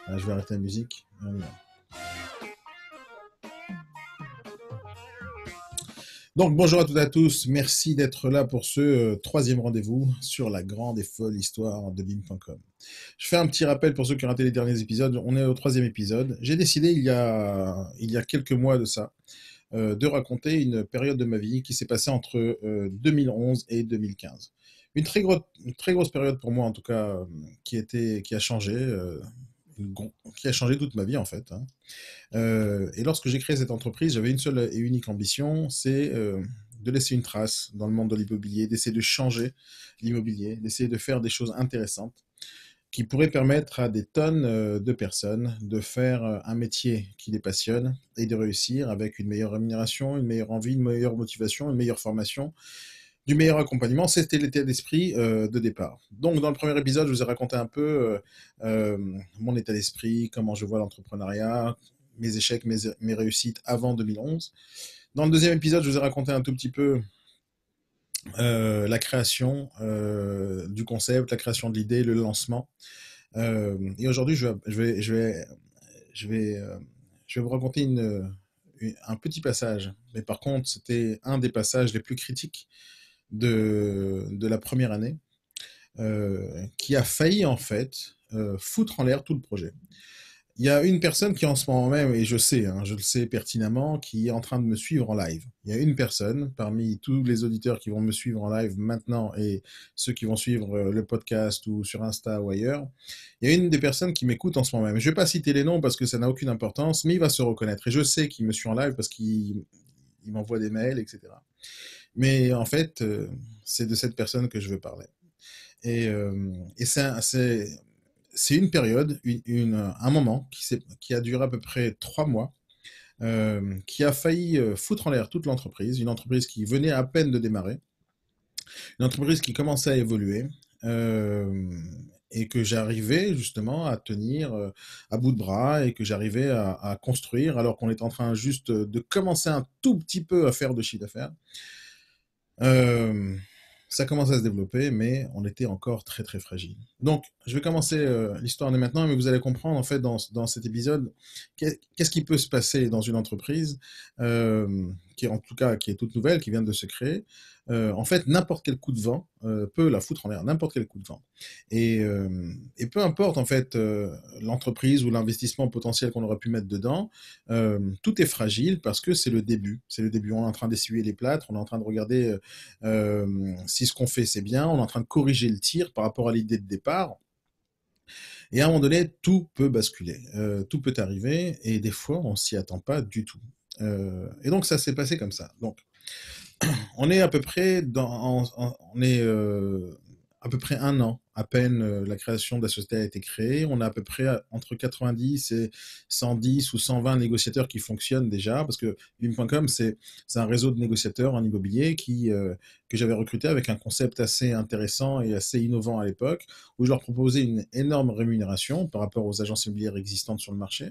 Je vais arrêter la musique. Donc, bonjour à toutes et à tous. Merci d'être là pour ce troisième rendez-vous sur la grande et folle histoire de BIM.com. Je fais un petit rappel pour ceux qui ont raté les derniers épisodes. On est au troisième épisode. J'ai décidé il y a quelques mois de ça de raconter une période de ma vie qui s'est passée entre 2011 et 2015. Une très grosse période pour moi, en tout cas, qui a changé, qui a changé toute ma vie, en fait, hein. Et lorsque j'ai créé cette entreprise, j'avais une seule et unique ambition, c'est de laisser une trace dans le monde de l'immobilier, d'essayer de changer l'immobilier, d'essayer de faire des choses intéressantes qui pourraient permettre à des tonnes de personnes de faire un métier qui les passionne et de réussir avec une meilleure rémunération, une meilleure envie, une meilleure motivation, une meilleure formation, du meilleur accompagnement. C'était l'état d'esprit de départ. Donc, dans le premier épisode, je vous ai raconté un peu mon état d'esprit, comment je vois l'entrepreneuriat, mes échecs, mes réussites avant 2011. Dans le deuxième épisode, je vous ai raconté un tout petit peu la création du concept, la création de l'idée, le lancement. Et aujourd'hui, je vais vous raconter un petit passage. Mais par contre, c'était un des passages les plus critiques de la première année, qui a failli en fait foutre en l'air tout le projet. Il y a une personne qui en ce moment même, et je sais, hein, je le sais pertinemment, qui est en train de me suivre en live. Il y a une personne parmi tous les auditeurs qui vont me suivre en live maintenant et ceux qui vont suivre le podcast ou sur Insta ou ailleurs. Il y a une des personnes qui m'écoute en ce moment même. Je ne vais pas citer les noms parce que ça n'a aucune importance, mais il va se reconnaître. Et je sais qu'il me suit en live parce qu'il m'envoie des mails, etc. Mais en fait, c'est de cette personne que je veux parler. Et c'est une période, un moment qui a duré à peu près 3 mois, qui a failli foutre en l'air toute l'entreprise, une entreprise qui venait à peine de démarrer, une entreprise qui commençait à évoluer, euh, et que j'arrivais justement à tenir à bout de bras et que j'arrivais à construire alors qu'on est en train juste de commencer un tout petit peu à faire de chiffre d'affaires. Euh, Ça commence à se développer, mais on était encore très très fragile. Donc, je vais commencer l'histoire dès maintenant, mais vous allez comprendre en fait dans cet épisode qu'est-ce qui peut se passer dans une entreprise qui est en tout cas qui est toute nouvelle, qui vient de se créer. En fait, n'importe quel coup de vent peut la foutre en l'air, n'importe quel coup de vent. Et peu importe en fait l'entreprise ou l'investissement potentiel qu'on aurait pu mettre dedans, tout est fragile parce que c'est le début. C'est le début. On est en train d'essuyer les plâtres, on est en train de regarder si ce qu'on fait c'est bien, on est en train de corriger le tir par rapport à l'idée de départ. Et à un moment donné, tout peut basculer, tout peut arriver, et des fois on s'y attend pas du tout. Et donc ça s'est passé comme ça. Donc on est à peu près on est à peu près un an à peine la création de la société a été créée. On a à peu près entre 90 et 110 ou 120 négociateurs qui fonctionnent déjà, parce que BIM.com, c'est un réseau de négociateurs en immobilier que j'avais recruté avec un concept assez intéressant et assez innovant à l'époque, où je leur proposais une énorme rémunération par rapport aux agences immobilières existantes sur le marché.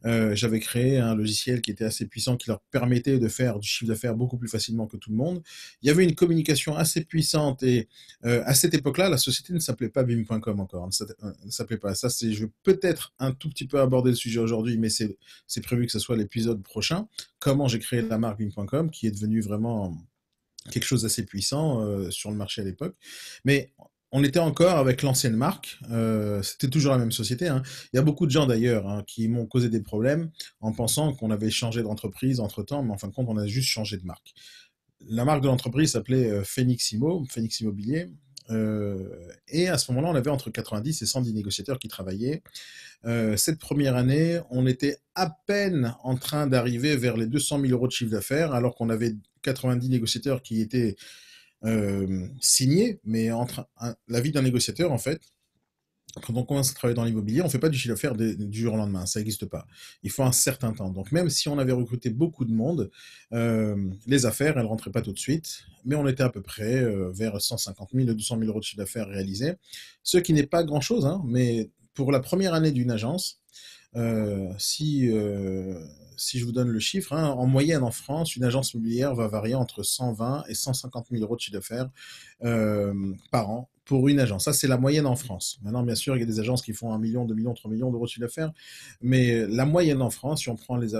J'avais créé un logiciel qui était assez puissant, qui leur permettait de faire du chiffre d'affaires beaucoup plus facilement que tout le monde. Il y avait une communication assez puissante et à cette époque-là, la société ne s'appelait pas BIM.com encore, ne s'appelait pas. Ça, je vais peut-être un tout petit peu aborder le sujet aujourd'hui, mais c'est prévu que ce soit l'épisode prochain. Comment j'ai créé la marque BIM.com, qui est devenue vraiment quelque chose d'assez puissant sur le marché à l'époque. Mais on était encore avec l'ancienne marque, c'était toujours la même société, hein. Il y a beaucoup de gens d'ailleurs hein, qui m'ont causé des problèmes en pensant qu'on avait changé d'entreprise entre-temps, mais en fin de compte, on a juste changé de marque. La marque de l'entreprise s'appelait Phoenix Phoenix Immobilier. Et à ce moment-là, on avait entre 90 et 110 négociateurs qui travaillaient. Cette première année, on était à peine en train d'arriver vers les 200 000 euros de chiffre d'affaires, alors qu'on avait 90 négociateurs qui étaient signés. Mais la vie d'un négociateur, en fait, quand on commence à travailler dans l'immobilier, on ne fait pas du chiffre d'affaires du jour au lendemain, ça n'existe pas. Il faut un certain temps. Donc même si on avait recruté beaucoup de monde, les affaires, elles ne rentraient pas tout de suite, mais on était à peu près vers 150 000 et 200 000 euros de chiffre d'affaires réalisés, ce qui n'est pas grand-chose, hein, mais pour la première année d'une agence, euh, si, euh, si je vous donne le chiffre, hein, en moyenne en France, une agence immobilière va varier entre 120 et 150 000 euros de chiffre d'affaires par an pour une agence. Ça, c'est la moyenne en France. Maintenant, bien sûr, il y a des agences qui font 1 million, 2 millions, 3 millions d'euros de chiffre d'affaires, mais la moyenne en France, si on prend les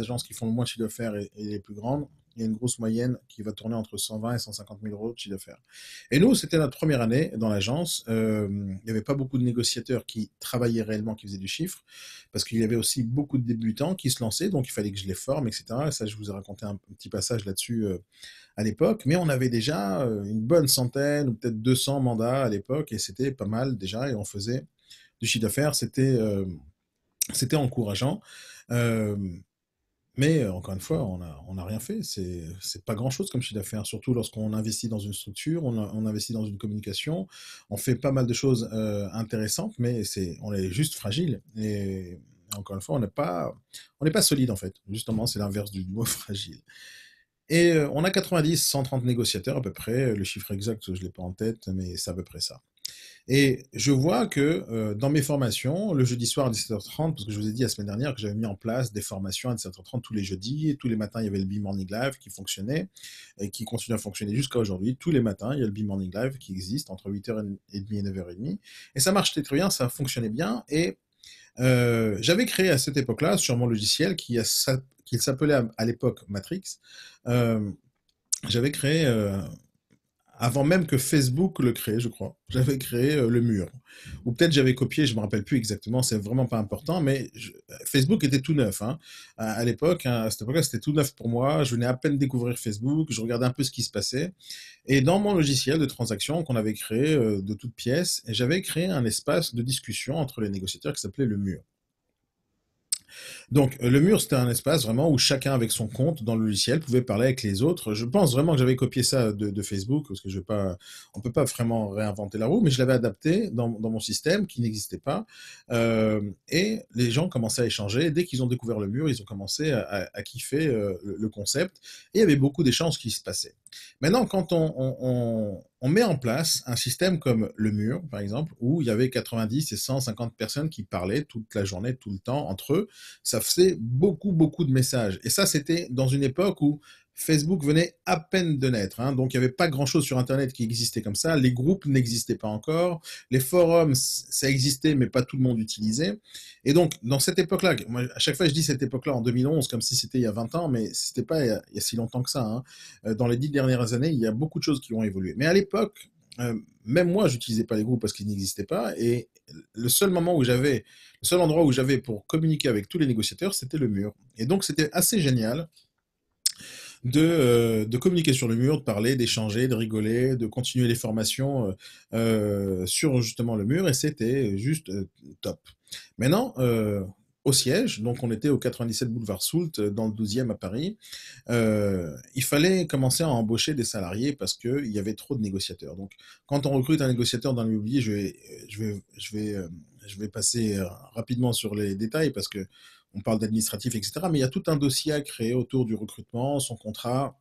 agences qui font le moins de chiffre d'affaires et les plus grandes, il y a une grosse moyenne qui va tourner entre 120 et 150 000 euros de chiffre d'affaires. Et nous, c'était notre première année dans l'agence. Il n'y avait pas beaucoup de négociateurs qui travaillaient réellement, qui faisaient du chiffre, parce qu'il y avait aussi beaucoup de débutants qui se lançaient, donc il fallait que je les forme, etc. Et ça, je vous ai raconté un petit passage là-dessus à l'époque. Mais on avait déjà une bonne centaine ou peut-être 200 mandats à l'époque, et c'était pas mal déjà, et on faisait du chiffre d'affaires. C'était encourageant. Euh, mais encore une fois, on a rien fait. C'est pas grand-chose comme chiffre d'affaires, surtout lorsqu'on investit dans une structure, on investit dans une communication, on fait pas mal de choses intéressantes, mais on est juste fragile. Et encore une fois, on n'est pas solide en fait. Justement, c'est l'inverse du mot fragile. Et on a 90, 130 négociateurs à peu près. Le chiffre exact, je ne l'ai pas en tête, mais c'est à peu près ça. Et je vois que dans mes formations, le jeudi soir à 17h30, parce que je vous ai dit la semaine dernière que j'avais mis en place des formations à 17h30 tous les jeudis, et tous les matins il y avait le B-Morning Live qui fonctionnait, et qui continue à fonctionner jusqu'à aujourd'hui. Tous les matins, il y a le B-Morning Live qui existe entre 8h30 et 9h30. Et ça marchait très bien, ça fonctionnait bien. Et j'avais créé à cette époque-là, sur mon logiciel, qui s'appelait à l'époque Matrix, euh, j'avais créé avant même que Facebook le crée, je crois. J'avais créé le mur. Ou peut-être j'avais copié, je ne me rappelle plus exactement, c'est vraiment pas important, mais Facebook était tout neuf. Hein. À l'époque, hein, à cette époque-là, c'était tout neuf pour moi. Je venais à peine découvrir Facebook, je regardais un peu ce qui se passait. Et dans mon logiciel de transaction qu'on avait créé de toutes pièces, j'avais créé un espace de discussion entre les négociateurs qui s'appelait le mur. Donc, le mur, c'était un espace vraiment où chacun avec son compte dans le logiciel pouvait parler avec les autres. Je pense vraiment que j'avais copié ça de Facebook, parce que on peut pas vraiment réinventer la roue, mais je l'avais adapté dans mon système qui n'existait pas. Et les gens commençaient à échanger. Dès qu'ils ont découvert le mur, ils ont commencé à kiffer le concept. Et il y avait beaucoup d'échanges qui se passaient. Maintenant, quand on met en place un système comme le mur, par exemple, où il y avait 90 et 150 personnes qui parlaient toute la journée, tout le temps, entre eux, ça faisait beaucoup, beaucoup de messages. Et ça, c'était dans une époque où Facebook venait à peine de naître. Hein, donc, il n'y avait pas grand-chose sur Internet qui existait comme ça. Les groupes n'existaient pas encore. Les forums, ça existait, mais pas tout le monde utilisait. Et donc, dans cette époque-là, moi, à chaque fois, je dis cette époque-là en 2011, comme si c'était il y a 20 ans, mais c'était pas il y a si longtemps que ça. Hein. Dans les 10 dernières années, il y a beaucoup de choses qui ont évolué. Mais à l'époque, même moi, j'utilisais pas les groupes parce qu'ils n'existaient pas. Et le seul moment où le seul endroit où j'avais pour communiquer avec tous les négociateurs, c'était le mur. Et donc, c'était assez génial de communiquer sur le mur, de parler, d'échanger, de rigoler, de continuer les formations sur justement le mur. Et c'était juste top. Maintenant, au siège, donc on était au 97 boulevard Soult, dans le 12e à Paris, il fallait commencer à embaucher des salariés parce qu'il y avait trop de négociateurs. Donc, quand on recrute un négociateur dans l'immobilier, je vais passer rapidement sur les détails parce que on parle d'administratif, etc. Mais il y a tout un dossier à créer autour du recrutement, son contrat,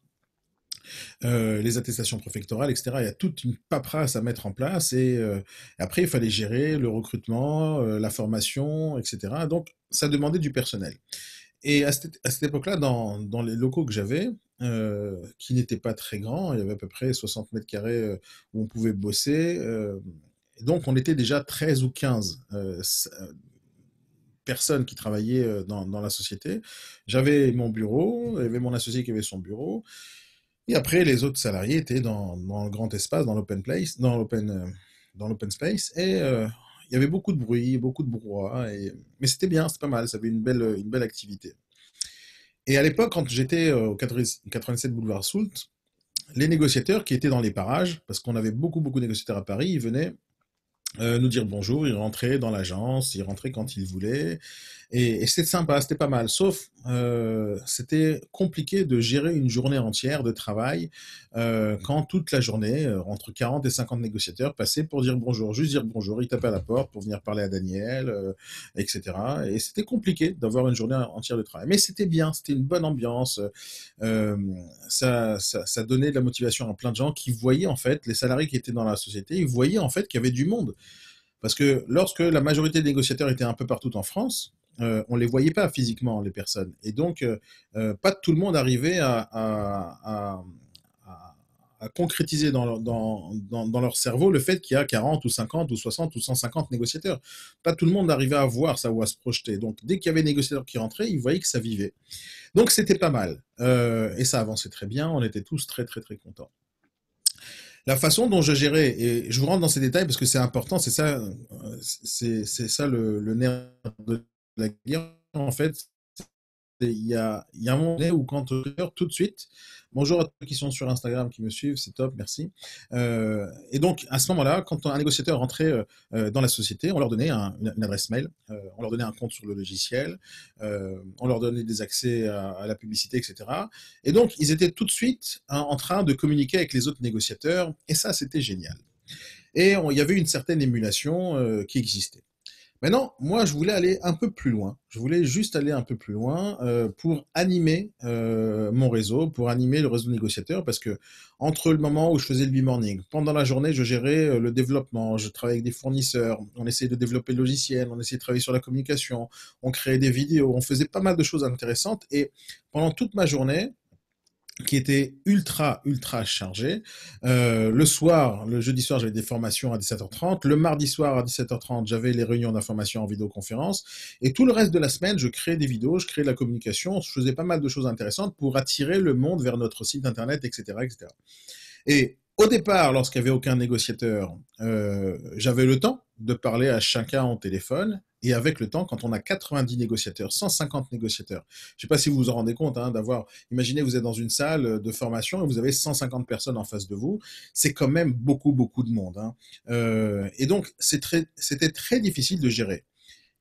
les attestations préfectorales, etc. Il y a toute une paperasse à mettre en place et après, il fallait gérer le recrutement, la formation, etc. Donc, ça demandait du personnel. Et à cette époque-là, dans les locaux que j'avais, qui n'étaient pas très grands, il y avait à peu près 60 mètres carrés où on pouvait bosser. Donc, on était déjà 13 ou 15 personnes qui travaillaient dans la société. J'avais mon bureau, il y avait mon associé qui avait son bureau. Et après, les autres salariés étaient dans le grand espace, dans l'open place, dans l'open space. Et il y avait beaucoup de bruit, beaucoup de brouhaha. Mais c'était bien, c'était pas mal. Ça avait une belle activité. Et à l'époque, quand j'étais au 87 boulevard Soult, les négociateurs qui étaient dans les parages, parce qu'on avait beaucoup, beaucoup de négociateurs à Paris, ils venaient nous dire bonjour, ils rentraient dans l'agence, ils rentraient quand ils voulaient. Et c'était sympa, c'était pas mal. Sauf, c'était compliqué de gérer une journée entière de travail quand toute la journée, entre 40 et 50 négociateurs passaient pour dire bonjour, juste dire bonjour, ils tapaient à la porte pour venir parler à Daniel, etc. Et c'était compliqué d'avoir une journée entière de travail. Mais c'était bien, c'était une bonne ambiance. Euh, ça donnait de la motivation à plein de gens qui voyaient en fait, les salariés qui étaient dans la société, ils voyaient en fait qu'il y avait du monde. Parce que lorsque la majorité des négociateurs étaient un peu partout en France, on ne les voyait pas physiquement, les personnes. Et donc, pas tout le monde arrivait à à concrétiser dans leur cerveau le fait qu'il y a 40 ou 50 ou 60 ou 150 négociateurs. Pas tout le monde arrivait à voir ça ou à se projeter. Donc, dès qu'il y avait des négociateurs qui rentraient, ils voyaient que ça vivait. Donc, c'était pas mal. Et ça avançait très bien. On était tous très, très, très contents. La façon dont je gérais, et je vous rentre dans ces détails parce que c'est important, c'est ça le nerf de la guerre, en fait. Il y a un moment donné où quand tout de suite, bonjour à tous qui sont sur Instagram, qui me suivent, c'est top, merci. Et donc, à ce moment-là, quand un négociateur rentrait dans la société, on leur donnait une adresse mail, on leur donnait un compte sur le logiciel, on leur donnait des accès à la publicité, etc. Et donc, ils étaient tout de suite en train de communiquer avec les autres négociateurs, et ça, c'était génial. Et il y avait une certaine émulation qui existait. Maintenant, moi, je voulais aller un peu plus loin. Je voulais juste aller un peu plus loin pour animer mon réseau, pour animer le réseau négociateur, parce que entre le moment où je faisais le b-morning, pendant la journée, je gérais le développement, je travaillais avec des fournisseurs, on essayait de développer le logiciel, on essayait de travailler sur la communication, on créait des vidéos, on faisait pas mal de choses intéressantes. Et pendant toute ma journée, qui était ultra, ultra chargé. Le soir, le jeudi soir, j'avais des formations à 17h30. Le mardi soir, à 17h30, j'avais les réunions d'information en vidéoconférence. Et tout le reste de la semaine, je créais des vidéos, je créais de la communication, je faisais pas mal de choses intéressantes pour attirer le monde vers notre site internet, etc., etc. Et au départ, lorsqu'il n'y avait aucun négociateur, j'avais le temps de parler à chacun au téléphone. Et avec le temps, quand on a 90 négociateurs, 150 négociateurs, je ne sais pas si vous vous en rendez compte, hein, imaginez vous êtes dans une salle de formation et vous avez 150 personnes en face de vous, c'est quand même beaucoup, beaucoup de monde. Hein. Et donc, c'était très difficile de gérer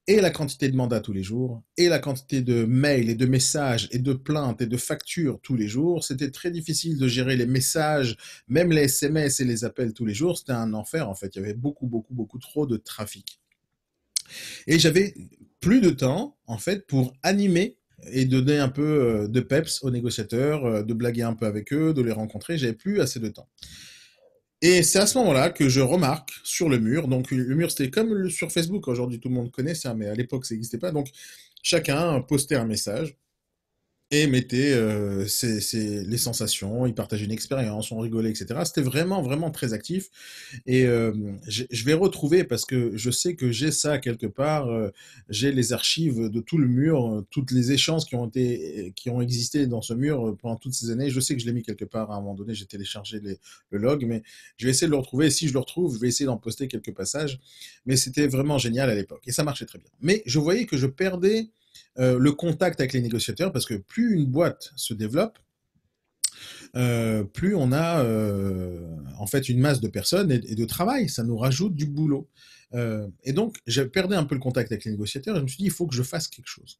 et la quantité de mandats tous les jours, et la quantité de mails et de messages et de plaintes et de factures tous les jours. C'était très difficile de gérer les messages, même les SMS et les appels tous les jours. C'était un enfer en fait. Il y avait beaucoup, beaucoup, beaucoup trop de trafic. Et j'avais plus de temps en fait pour animer et donner un peu de peps aux négociateurs, de blaguer un peu avec eux, de les rencontrer. J'avais plus assez de temps. Et c'est à ce moment-là que je remarque sur le mur, donc le mur c'était comme sur Facebook, aujourd'hui tout le monde connaît ça, mais à l'époque ça n'existait pas, donc chacun postait un message et mettait les sensations, il partageait une expérience, on rigolait, etc. C'était vraiment, vraiment très actif. Et je vais retrouver, parce que je sais que j'ai ça quelque part, j'ai les archives de tout le mur, toutes les échanges qui ont existé dans ce mur pendant toutes ces années. Je sais que je l'ai mis quelque part à un moment donné, j'ai téléchargé le log, mais je vais essayer de le retrouver. Et si je le retrouve, je vais essayer d'en poster quelques passages. Mais c'était vraiment génial à l'époque. Et ça marchait très bien. Mais je voyais que je perdais le contact avec les négociateurs, parce que plus une boîte se développe, plus on a en fait une masse de personnes et de travail, ça nous rajoute du boulot. Et donc, j'ai perdu un peu le contact avec les négociateurs et je me suis dit, il faut que je fasse quelque chose.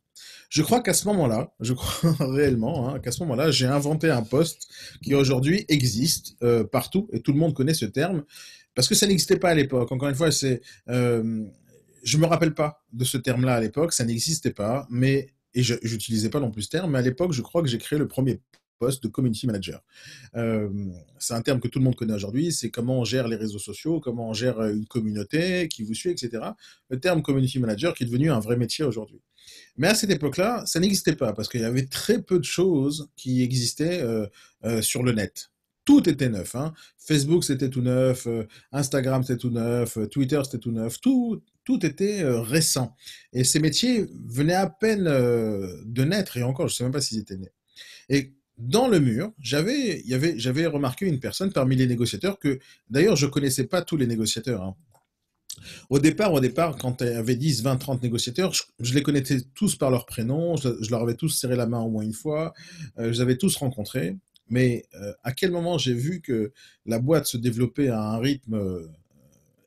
Je crois qu'à ce moment-là, je crois réellement qu'à ce moment-là, j'ai inventé un poste qui aujourd'hui existe partout et tout le monde connaît ce terme parce que ça n'existait pas à l'époque. Encore une fois, je me rappelle pas de ce terme-là à l'époque, ça n'existait pas, mais et je n'utilisais pas non plus ce terme, mais à l'époque, je crois que j'ai créé le premier poste de community manager. Euh, c'est un terme que tout le monde connaît aujourd'hui, c'est comment on gère les réseaux sociaux, comment on gère une communauté qui vous suit, etc. Le terme community manager qui est devenu un vrai métier aujourd'hui. Mais à cette époque-là, ça n'existait pas parce qu'il y avait très peu de choses qui existaient sur le net. Tout était neuf. Hein. Facebook, c'était tout neuf. Instagram, c'était tout neuf. Twitter, c'était tout neuf. Tout était récent. Et ces métiers venaient à peine de naître. Et encore, je ne sais même pas s'ils étaient nés. Et dans le mur, j'avais remarqué une personne parmi les négociateurs que, d'ailleurs, je ne connaissais pas tous les négociateurs. Hein. Au départ, quand il y avait 10, 20, 30 négociateurs, je les connaissais tous par leur prénom, je leur avais tous serré la main au moins une fois, je les avais tous rencontrés. Mais à quel moment j'ai vu que la boîte se développait à un rythme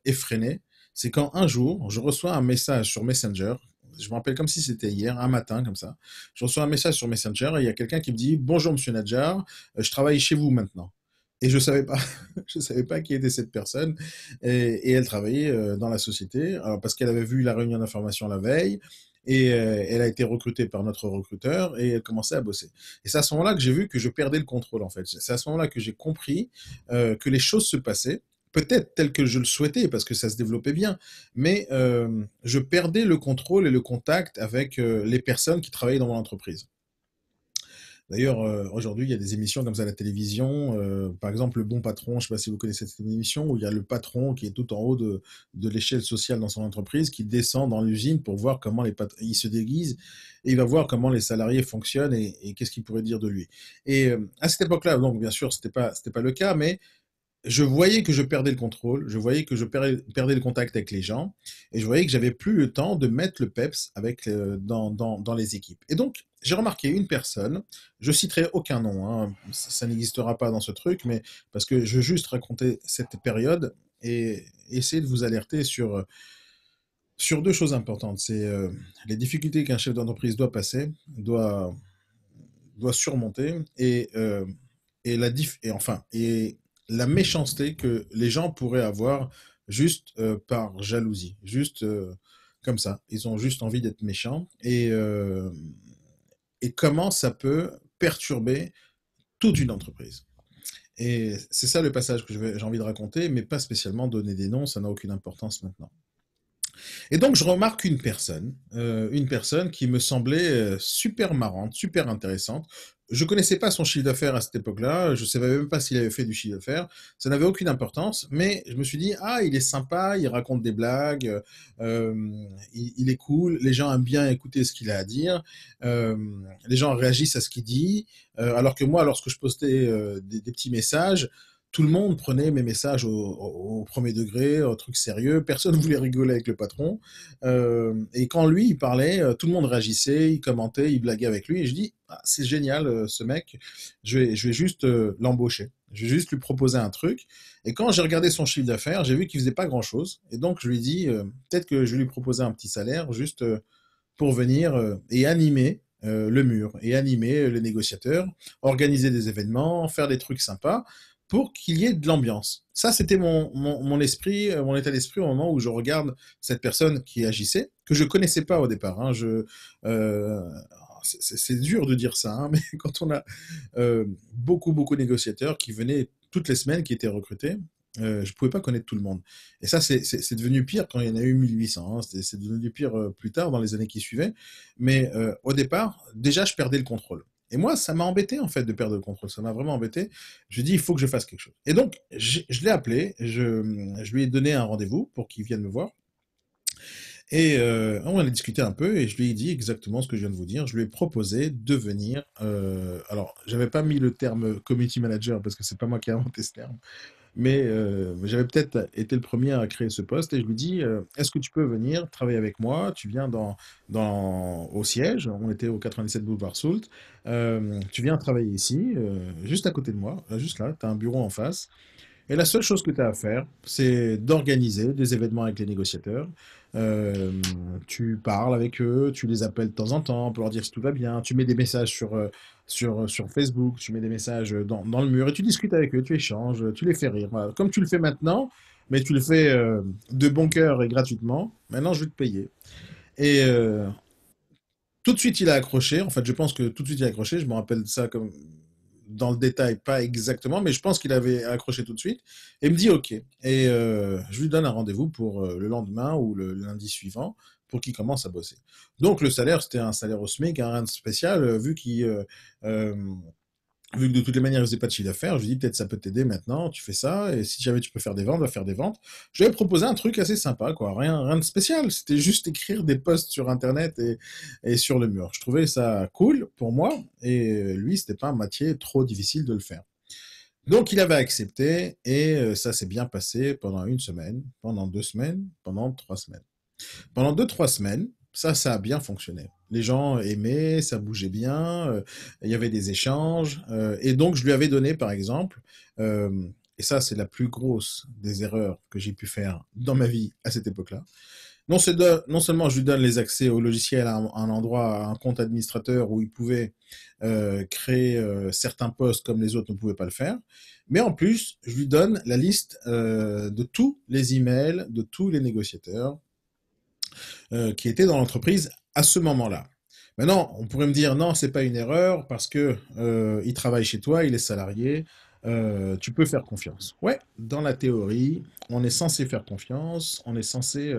effréné, c'est quand un jour, je reçois un message sur Messenger, je me rappelle comme si c'était hier, un matin comme ça, je reçois un message sur Messenger et il y a quelqu'un qui me dit «Bonjour Monsieur Nadjar, je travaille chez vous maintenant». Et je savais pas, je savais pas qui était cette personne. Et elle travaillait dans la société, alors parce qu'elle avait vu la réunion d'information la veille, et elle a été recrutée par notre recruteur et elle commençait à bosser. Et c'est à ce moment-là que j'ai vu que je perdais le contrôle en fait. C'est à ce moment-là que j'ai compris que les choses se passaient, peut-être telles que je le souhaitais parce que ça se développait bien, mais je perdais le contrôle et le contact avec les personnes qui travaillaient dans mon entreprise. D'ailleurs, aujourd'hui, il y a des émissions comme ça à la télévision, par exemple Le Bon Patron, je ne sais pas si vous connaissez cette émission, où il y a le patron qui est tout en haut de l'échelle sociale dans son entreprise, qui descend dans l'usine pour voir comment il se déguise et il va voir comment les salariés fonctionnent et qu'est-ce qu'ils pourraient dire de lui. Et à cette époque-là, donc bien sûr, c'était pas le cas, mais je voyais que je perdais le contrôle, je voyais que je perdais le contact avec les gens, et je voyais que j'avais plus le temps de mettre le peps avec, dans les équipes. Et donc, j'ai remarqué une personne, je citerai aucun nom, hein, ça n'existera pas dans ce truc, mais parce que je veux juste raconter cette période et essayer de vous alerter sur deux choses importantes. C'est les difficultés qu'un chef d'entreprise doit passer, doit surmonter, et la méchanceté que les gens pourraient avoir juste par jalousie, juste comme ça. Ils ont juste envie d'être méchants et comment ça peut perturber toute une entreprise. Et c'est ça le passage que j'ai envie de raconter, mais pas spécialement donner des noms, ça n'a aucune importance maintenant. Et donc, je remarque une personne qui me semblait super marrante, super intéressante. Je connaissais pas son chiffre d'affaires à cette époque-là, je savais même pas s'il avait fait du chiffre d'affaires, ça n'avait aucune importance, mais je me suis dit, ah, il est sympa, il raconte des blagues, il est cool, les gens aiment bien écouter ce qu'il a à dire, euh, les gens réagissent à ce qu'il dit, alors que moi, lorsque je postais des petits messages, tout le monde prenait mes messages au premier degré, au truc sérieux, personne ne voulait rigoler avec le patron. Et quand lui, il parlait, tout le monde réagissait, il commentait, il blaguait avec lui. Et je dis, ah, c'est génial, ce mec, je vais juste l'embaucher. Je vais juste lui proposer un truc. Et quand j'ai regardé son chiffre d'affaires, j'ai vu qu'il faisait pas grand-chose. Et donc, je lui ai dit, peut-être que je vais lui proposer un petit salaire, juste pour venir et animer le mur, et animer les négociateurs, organiser des événements, faire des trucs sympas pour qu'il y ait de l'ambiance. Ça, c'était mon esprit, mon état d'esprit au moment où je regarde cette personne qui agissait, que je connaissais pas au départ. Hein. Euh, c'est dur de dire ça, hein, mais quand on a beaucoup de négociateurs qui venaient toutes les semaines, qui étaient recrutés, je pouvais pas connaître tout le monde. Et ça, c'est devenu pire quand il y en a eu 1800. Hein. C'est devenu pire plus tard, dans les années qui suivaient. Mais au départ, déjà, je perdais le contrôle. Et moi, ça m'a embêté, en fait, de perdre le contrôle. Ça m'a vraiment embêté. Je dis, il faut que je fasse quelque chose. Et donc, je l'ai appelé, je lui ai donné un rendez-vous pour qu'il vienne me voir. Et on a discuté un peu et je lui ai dit exactement ce que je viens de vous dire. Je lui ai proposé de venir. Alors, j'avais pas mis le terme community manager parce que c'est pas moi qui ai inventé ce terme, mais j'avais peut-être été le premier à créer ce poste et je lui dis est-ce que tu peux venir travailler avec moi? Tu viens au siège, on était au 97 boulevard Soult. Tu viens travailler ici, juste à côté de moi, juste là, tu as un bureau en face. Et la seule chose que tu as à faire, c'est d'organiser des événements avec les négociateurs. Euh, Tu parles avec eux, tu les appelles de temps en temps pour leur dire si tout va bien. Tu mets des messages sur Facebook, tu mets des messages dans le mur et tu discutes avec eux, tu échanges, tu les fais rire. Voilà. Comme tu le fais maintenant, mais tu le fais de bon cœur et gratuitement. Maintenant, je vais te payer. Et tout de suite, il a accroché. En fait, je pense que tout de suite, il a accroché. Je me rappelle ça comme dans le détail, pas exactement, mais je pense qu'il avait accroché tout de suite. Et il me dit OK. Et je lui donne un rendez-vous pour le lendemain ou le lundi suivant pour qu'il commence à bosser. Donc le salaire, c'était un salaire au SMIC, hein, rien de spécial, euh, vu que de toutes les manières, il faisait pas de chiffre d'affaires, je lui dis peut-être ça peut t'aider maintenant, tu fais ça, et si jamais tu peux faire des ventes, va faire des ventes. Je lui ai proposé un truc assez sympa, quoi, rien de spécial, c'était juste écrire des posts sur Internet et sur le mur. Je trouvais ça cool pour moi, et lui, c'était pas un métier trop difficile de le faire. Donc il avait accepté, et ça s'est bien passé pendant une semaine, pendant 2 semaines, pendant 3 semaines. Pendant 2, 3 semaines, ça a bien fonctionné. Les gens aimaient, ça bougeait bien, il y avait des échanges. Et donc, je lui avais donné, par exemple, et ça, c'est la plus grosse des erreurs que j'ai pu faire dans ma vie à cette époque-là. Non seulement je lui donne les accès au logiciel à un endroit, à un compte administrateur où il pouvait créer certains postes comme les autres ne pouvaient pas le faire, mais en plus, je lui donne la liste de tous les emails de tous les négociateurs qui était dans l'entreprise à ce moment-là. Maintenant, on pourrait me dire non, c'est pas une erreur parce que il travaille chez toi, il est salarié, tu peux faire confiance. Ouais, dans la théorie, on est censé faire confiance, on est censé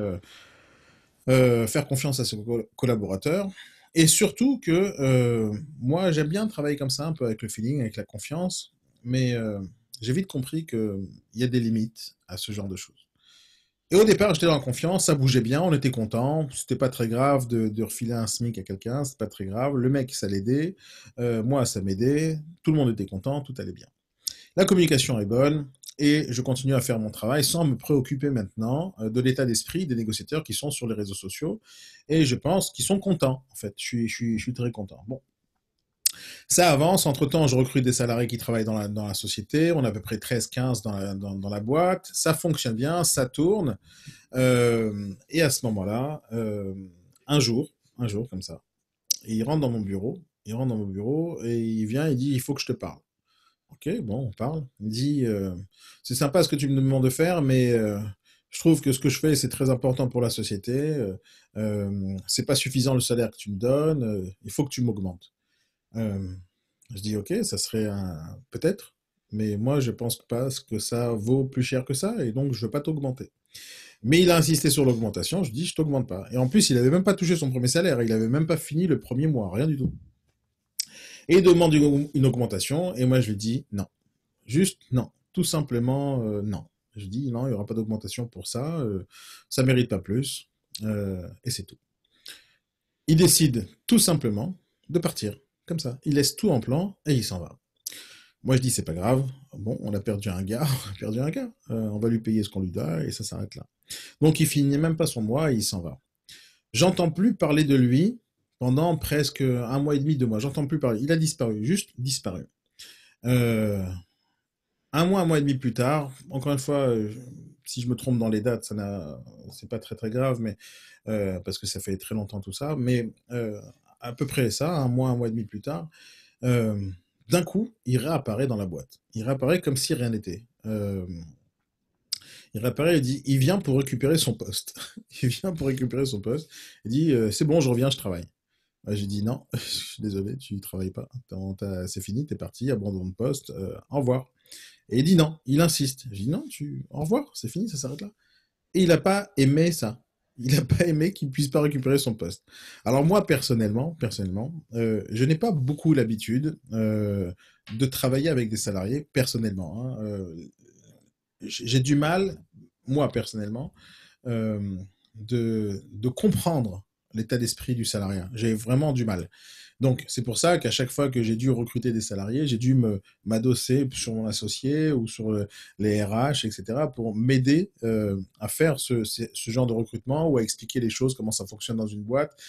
faire confiance à ses collaborateurs. Et surtout que moi, j'aime bien travailler comme ça, un peu avec le feeling, avec la confiance, mais j'ai vite compris qu'il y a des limites à ce genre de choses. Et au départ, j'étais dans la confiance, ça bougeait bien, on était content, c'était pas très grave de refiler un SMIC à quelqu'un, c'était pas très grave. Le mec, ça l'aidait, moi, ça m'aidait, tout le monde était content, tout allait bien. La communication est bonne et je continue à faire mon travail sans me préoccuper maintenant de l'état d'esprit des négociateurs qui sont sur les réseaux sociaux et je pense qu'ils sont contents. En fait, je suis très content. Bon, ça avance. Entre-temps, je recrute des salariés qui travaillent dans la société. On a à peu près 13-15 dans la boîte. Ça fonctionne bien, ça tourne. Et à ce moment-là, un jour comme ça, il rentre dans mon bureau. Il rentre dans mon bureau et il vient, il dit, il faut que je te parle. Ok, bon, on parle. Il me dit, c'est sympa ce que tu me demandes de faire, mais je trouve que ce que je fais, c'est très important pour la société. C'est pas suffisant le salaire que tu me donnes. Il faut que tu m'augmentes. Euh, je dis, ok, ça serait peut-être, mais moi, je pense pas que ça vaut plus cher que ça, et donc je veux pas t'augmenter. Mais il a insisté sur l'augmentation. Je dis, je t'augmente pas. Et en plus, il avait même pas touché son premier salaire. Il avait même pas fini le premier mois, rien du tout. Et il demande une augmentation, et moi, je lui dis non. Juste non. Tout simplement non. Je dis non, il n'y aura pas d'augmentation pour ça. Ça mérite pas plus. Et c'est tout. Il décide tout simplement de partir. Comme ça. Il laisse tout en plan et il s'en va. Moi, je dis, c'est pas grave. Bon, on a perdu un gars, on a perdu un gars. On va lui payer ce qu'on lui doit et ça s'arrête là. Donc, il finit même pas son mois et il s'en va. J'entends plus parler de lui pendant presque un mois et demi, 2 mois. J'entends plus parler. Il a disparu, juste disparu. Euh, un mois et demi plus tard, encore une fois, si je me trompe dans les dates, c'est pas très très grave, mais parce que ça fait très longtemps tout ça, mais à peu près ça, un mois et demi plus tard, euh, d'un coup, il réapparaît dans la boîte. Il réapparaît comme si rien n'était. Il réapparaît et dit, il vient pour récupérer son poste. Il vient pour récupérer son poste. Il dit, c'est bon, je reviens, je travaille. Ouais, j'ai dit non, je suis désolé, tu ne travailles pas. C'est fini, t'es parti, abandon de poste, au revoir. Et il dit non, il insiste. J'ai dit non, au revoir, c'est fini, ça s'arrête là. Et il n'a pas aimé ça. Il n'a pas aimé qu'il ne puisse pas récupérer son poste. Alors moi, personnellement, je n'ai pas beaucoup l'habitude de travailler avec des salariés, personnellement, hein. J'ai du mal, moi, personnellement, euh, de comprendre l'état d'esprit du salarié. J'ai vraiment du mal. Donc, c'est pour ça qu'à chaque fois que j'ai dû recruter des salariés, j'ai dû m'adosser sur mon associé ou sur les RH, etc., pour m'aider à faire ce genre de recrutement ou à expliquer les choses, comment ça fonctionne dans une boîte.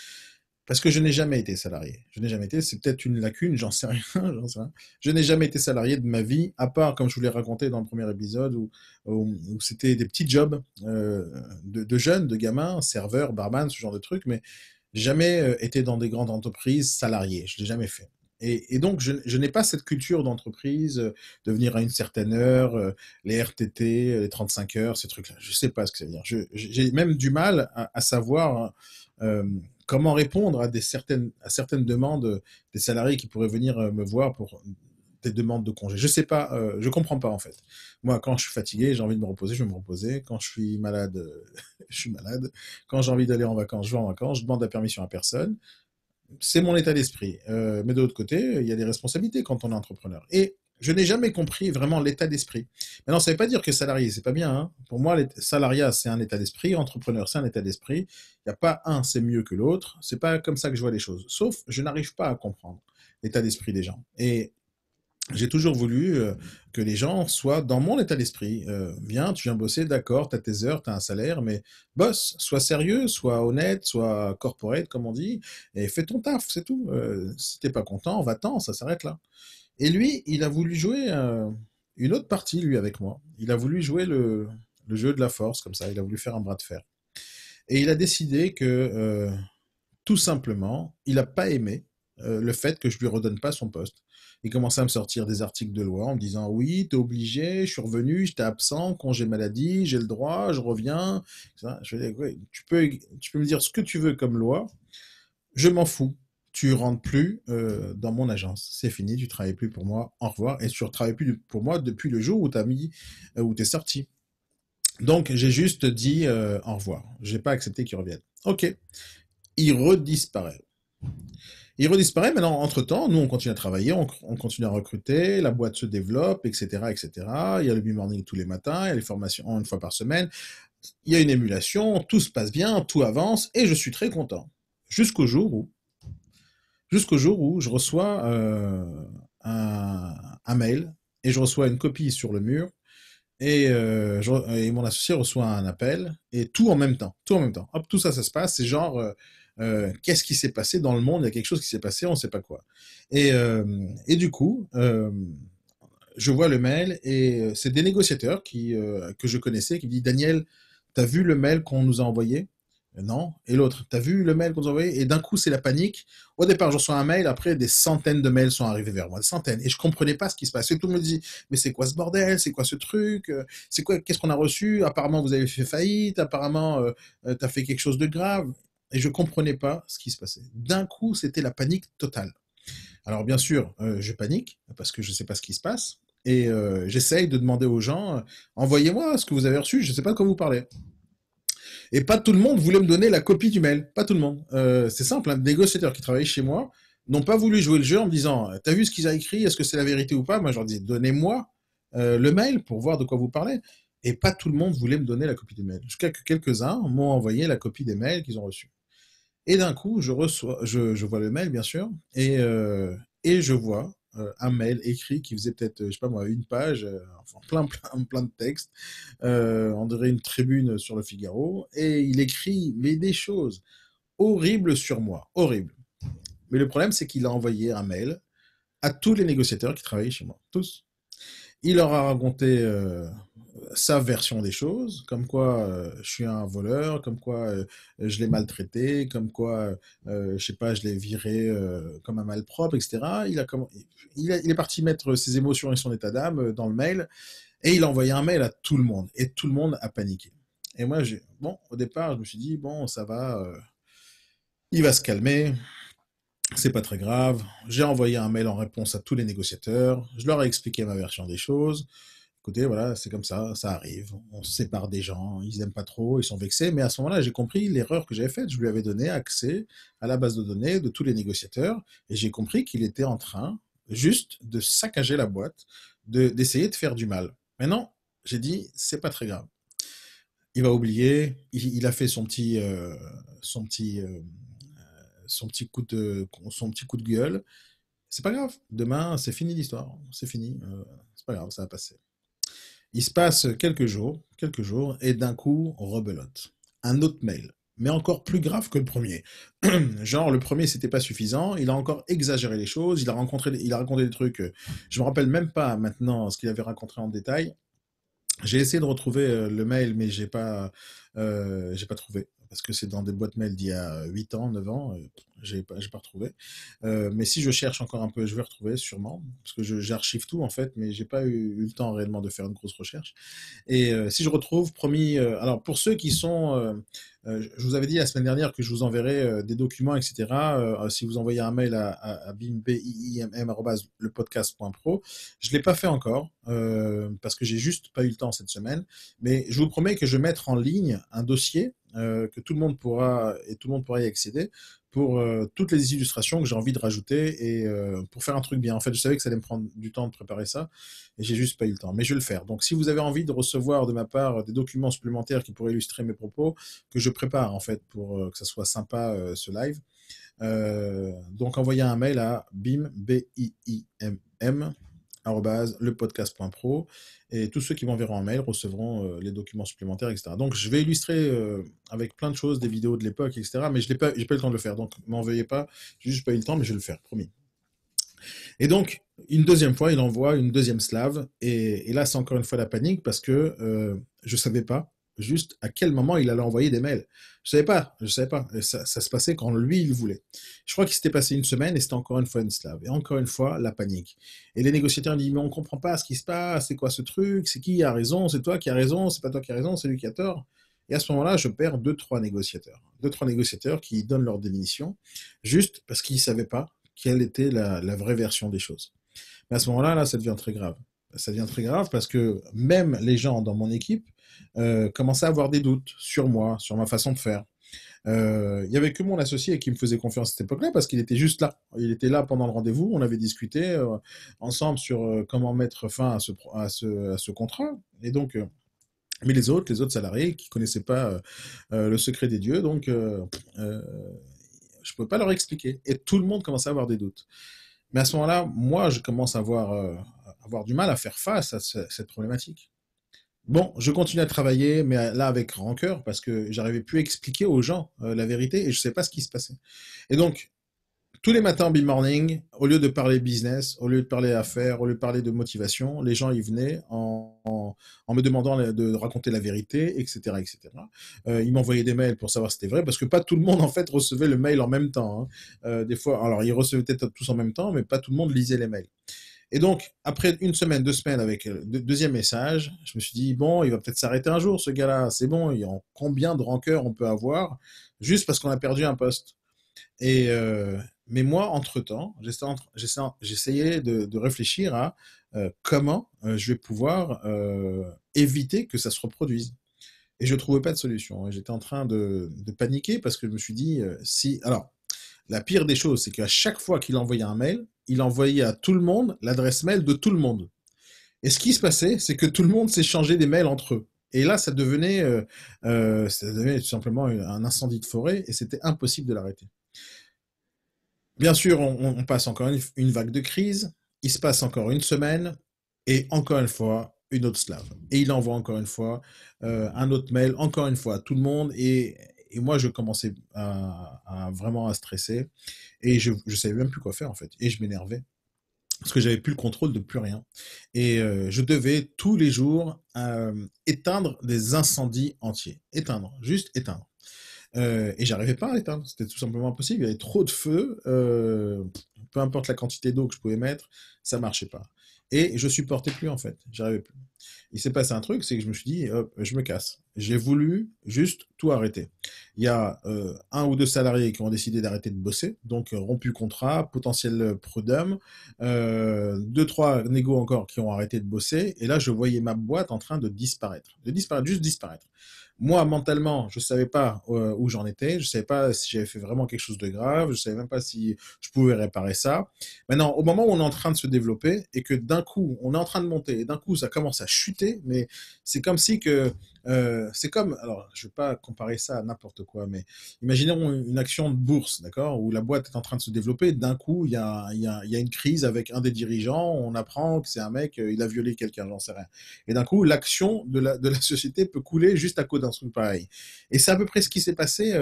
Parce que je n'ai jamais été salarié. Je n'ai jamais été, c'est peut-être une lacune, j'en sais rien, j'en sais rien. Je n'ai jamais été salarié de ma vie, à part, comme je vous l'ai raconté dans le premier épisode, où c'était des petits jobs de jeunes, de gamins, serveurs, barman, ce genre de trucs, mais jamais été dans des grandes entreprises salariées. Je ne l'ai jamais fait. Et donc, je n'ai pas cette culture d'entreprise, de venir à une certaine heure, les RTT, les 35 heures, ces trucs-là. Je ne sais pas ce que ça veut dire. J'ai même du mal à savoir euh, comment répondre à certaines demandes des salariés qui pourraient venir me voir pour des demandes de congé. Je sais pas, je comprends pas en fait. Moi, quand je suis fatigué, j'ai envie de me reposer, je vais me reposer. Quand je suis malade, je suis malade. Quand j'ai envie d'aller en vacances, je vais en vacances. Je demande la permission à personne. C'est mon état d'esprit. Mais de l'autre côté, il y a des responsabilités quand on est entrepreneur. Et je n'ai jamais compris vraiment l'état d'esprit. Maintenant, ça ne veut pas dire que salarié, c'est pas bien, hein. Pour moi, le salariat, c'est un état d'esprit. Entrepreneur, c'est un état d'esprit. Il n'y a pas un, c'est mieux que l'autre. C'est pas comme ça que je vois les choses. Sauf, je n'arrive pas à comprendre l'état d'esprit des gens. Et j'ai toujours voulu que les gens soient dans mon état d'esprit. Viens, tu viens bosser, d'accord, tu as tes heures, tu as un salaire, mais bosse, sois sérieux, sois honnête, sois corporate, comme on dit, et fais ton taf, c'est tout. Si t'es pas content, va-t'en, ça s'arrête là. Et lui, il a voulu jouer une autre partie, lui, avec moi. Il a voulu jouer le jeu de la force, comme ça, il a voulu faire un bras de fer. Et il a décidé que, tout simplement, il n'a pas aimé le fait que je lui redonne pas son poste. Il commençait à me sortir des articles de loi en me disant oui, t'es obligé, je suis revenu, j'étais absent, congé maladie, j'ai le droit, je reviens. Ça, je dis, ouais, tu peux me dire ce que tu veux comme loi, je m'en fous. Tu rentres plus dans mon agence. C'est fini, tu travailles plus pour moi. Au revoir. Et tu ne travailles plus pour moi depuis le jour où tu as mis, où tu es sorti. Donc, j'ai juste dit au revoir. J'ai pas accepté qu'il revienne. Ok. Il redisparaît. Il redisparaît. Maintenant, entre-temps, nous, on continue à travailler, on continue à recruter, la boîte se développe, etc., etc. Il y a le B-Morning tous les matins, il y a les formations une fois par semaine. Il y a une émulation, tout se passe bien, tout avance, et je suis très content. Jusqu'au jour où, jusqu'au jour où je reçois un mail, et je reçois une copie sur le mur, et mon associé reçoit un appel, et tout en même temps, tout en même temps. Hop, tout ça, ça se passe, c'est genre, qu'est-ce qui s'est passé dans le monde? Il y a quelque chose qui s'est passé, on ne sait pas quoi. Et du coup, je vois le mail, et c'est des négociateurs que je connaissais qui me disent, Daniel, t'as vu le mail qu'on nous a envoyé? Non. Et l'autre, t'as vu le mail qu'on nous a envoyé? Et d'un coup, c'est la panique. Au départ, je reçois un mail, après, des centaines de mails sont arrivés vers moi, des centaines. Et je comprenais pas ce qui se passait. Tout le monde me dit, mais c'est quoi ce bordel? C'est quoi ce truc? C'est quoi? Qu'est-ce qu'on a reçu? Apparemment, vous avez fait faillite. Apparemment, t'as fait quelque chose de grave. Et je comprenais pas ce qui se passait. D'un coup, c'était la panique totale. Alors bien sûr, je panique parce que je ne sais pas ce qui se passe, et j'essaye de demander aux gens, envoyez-moi ce que vous avez reçu, je ne sais pas de quoi vous parlez. Et pas tout le monde voulait me donner la copie du mail, pas tout le monde. C'est simple, un négociateur qui travaillait chez moi n'ont pas voulu jouer le jeu en me disant, t'as vu ce qu'ils ont écrit, est-ce que c'est la vérité ou pas? Moi je leur dis, donnez-moi le mail pour voir de quoi vous parlez. Et pas tout le monde voulait me donner la copie du mail. Jusqu'à que quelques-uns m'ont envoyé la copie des mails qu'ils ont reçus. Et d'un coup, je vois le mail, bien sûr, et je vois un mail écrit qui faisait peut-être, je sais pas moi, une page, enfin plein de textes. On dirait une tribune sur le Figaro. Et il écrit, mais des choses horribles sur moi, horribles. Mais le problème, c'est qu'il a envoyé un mail à tous les négociateurs qui travaillaient chez moi, tous. Il leur a raconté sa version des choses, comme quoi je suis un voleur, comme quoi je l'ai maltraité, comme quoi, je sais pas, je l'ai viré comme un malpropre, etc. Il est parti mettre ses émotions et son état d'âme dans le mail, et il a envoyé un mail à tout le monde, et tout le monde a paniqué. Et moi, bon, au départ, je me suis dit, bon, ça va, il va se calmer, c'est pas très grave. J'ai envoyé un mail en réponse à tous les négociateurs, je leur ai expliqué ma version des choses. Écoutez, voilà, c'est comme ça arrive. On se sépare des gens, ils n'aiment pas trop, ils sont vexés. Mais à ce moment-là, j'ai compris l'erreur que j'avais faite. Je lui avais donné accès à la base de données de tous les négociateurs, et j'ai compris qu'il était en train juste de saccager la boîte, d'essayer de faire du mal. Maintenant, j'ai dit, c'est pas très grave. Il va oublier, il a fait son petit, son petit coup de gueule. C'est pas grave. Demain, c'est fini l'histoire. C'est fini. C'est pas grave, ça va passer. Il se passe quelques jours, et d'un coup, rebelote. Un autre mail, mais encore plus grave que le premier. Genre, le premier, c'était pas suffisant, il a encore exagéré les choses, il a raconté des trucs, je me rappelle même pas maintenant ce qu'il avait raconté en détail. J'ai essayé de retrouver le mail, mais j'ai pas trouvé. Parce que c'est dans des boîtes mail d'il y a 8 ans, 9 ans, j'ai pas retrouvé. Mais si je cherche encore un peu, je vais retrouver sûrement. Parce que j'archive tout en fait, mais j'ai pas eu le temps réellement de faire une grosse recherche. Et si je retrouve, promis, alors pour ceux qui sont, je vous avais dit la semaine dernière que je vous enverrai des documents, etc. Si vous envoyez un mail à bimm@lepodcast.pro, je ne l'ai pas fait encore parce que j'ai juste pas eu le temps cette semaine. Mais je vous promets que je vais mettre en ligne un dossier que tout le monde pourra y accéder pour toutes les illustrations que j'ai envie de rajouter, et pour faire un truc bien. En fait, je savais que ça allait me prendre du temps de préparer ça, et j'ai juste pas eu le temps. Mais je vais le faire. Donc, si vous avez envie de recevoir de ma part des documents supplémentaires qui pourraient illustrer mes propos, que je prépare en fait pour que ça soit sympa ce live, donc envoyez un mail à bimm lepodcast.pro, et tous ceux qui m'enverront un mail recevront les documents supplémentaires, etc. Donc je vais illustrer avec plein de choses, des vidéos de l'époque, etc. Mais j'ai pas eu le temps de le faire, donc m'en veuillez pas, j'ai juste pas eu le temps, mais je vais le faire, promis. Et donc, une deuxième fois, il envoie une deuxième slave, et là, c'est encore une fois la panique, parce que je savais pas juste à quel moment il allait envoyer des mails. Je savais pas. Et ça se passait quand lui, il voulait. Je crois qu'il s'était passé une semaine, et c'était encore une fois une slave. Et encore une fois, la panique. Et les négociateurs disent, mais on comprend pas ce qui se passe, c'est quoi ce truc, c'est qui a raison, c'est toi qui as raison, c'est pas toi qui as raison, c'est lui qui a tort. Et à ce moment-là, je perds deux, trois négociateurs. Deux, trois négociateurs qui donnent leur démission, juste parce qu'ils savaient pas quelle était la vraie version des choses. Mais à ce moment-là, là, ça devient très grave. Ça devient très grave parce que même les gens dans mon équipe commençaient à avoir des doutes sur moi, sur ma façon de faire. Il y avait que mon associé qui me faisait confiance à cette époque-là parce qu'il était juste là. Il était là pendant le rendez-vous. On avait discuté ensemble sur comment mettre fin à ce contrat. Et donc, mais les autres salariés qui connaissaient pas le secret des dieux, donc euh, je pouvais pas leur expliquer. Et tout le monde commençait à avoir des doutes. Mais à ce moment-là, moi, je commence à avoir du mal à faire face à cette problématique. Bon, je continue à travailler, mais là avec rancœur, parce que j'arrivais plus à expliquer aux gens la vérité et je ne savais pas ce qui se passait. Et donc, tous les matins en B-Morning, au lieu de parler business, au lieu de parler affaires, au lieu de parler de motivation, les gens y venaient en me demandant de raconter la vérité, etc. etc. Ils m'envoyaient des mails pour savoir si c'était vrai, parce que pas tout le monde en fait recevait le mail en même temps. Hein. Des fois, alors ils recevaient peut-être tous en même temps, mais pas tout le monde lisait les mails. Et donc, après une semaine, 2 semaines avec le deuxième message, je me suis dit, bon, il va peut-être s'arrêter un jour, ce gars-là. C'est bon, combien de rancœur on peut avoir juste parce qu'on a perdu un poste. Et, mais moi, entre-temps, j'essayais de réfléchir à comment je vais pouvoir éviter que ça se reproduise. Et je ne trouvais pas de solution. J'étais en train de paniquer parce que je me suis dit, si... Alors, la pire des choses, c'est qu'à chaque fois qu'il envoyait un mail, il envoyait à tout le monde l'adresse mail de tout le monde. Et ce qui se passait, c'est que tout le monde s'échangeait des mails entre eux. Et là, ça devenait tout simplement un incendie de forêt et c'était impossible de l'arrêter. Bien sûr, on passe encore une vague de crise, il se passe encore une semaine, et encore une fois, une autre slave. Et il envoie encore une fois un autre mail, encore une fois à tout le monde, et moi je commençais vraiment à stresser, et je savais même plus quoi faire en fait, et je m'énervais. Parce que j'avais plus le contrôle de plus rien. Et je devais tous les jours éteindre des incendies entiers. Éteindre, juste éteindre. Et j'arrivais pas à l'éteindre, c'était tout simplement impossible. Il y avait trop de feu, peu importe la quantité d'eau que je pouvais mettre, ça marchait pas. Et je supportais plus en fait, j'arrivais plus. Il s'est passé un truc, c'est que je me suis dit, hop, je me casse. J'ai voulu juste tout arrêter. Il y a un ou deux salariés qui ont décidé d'arrêter de bosser, donc rompu contrat, potentiel prud'homme, deux, trois négos encore qui ont arrêté de bosser, et là je voyais ma boîte en train de disparaître, juste disparaître. Moi, mentalement, je ne savais pas où j'en étais, je ne savais pas si j'avais fait vraiment quelque chose de grave, je ne savais même pas si je pouvais réparer ça. Maintenant, au moment où on est en train de se développer et que d'un coup, on est en train de monter et d'un coup, ça commence à chuter, mais c'est comme si que... c'est comme, alors je ne vais pas comparer ça à n'importe quoi, mais imaginons une action de bourse, d'accord, où la boîte est en train de se développer, d'un coup, il y a une crise avec un des dirigeants, on apprend que c'est un mec, il a violé quelqu'un, j'en sais rien. Et d'un coup, l'action de la société peut couler juste à cause d'un truc pareil. Et c'est à peu près ce qui s'est passé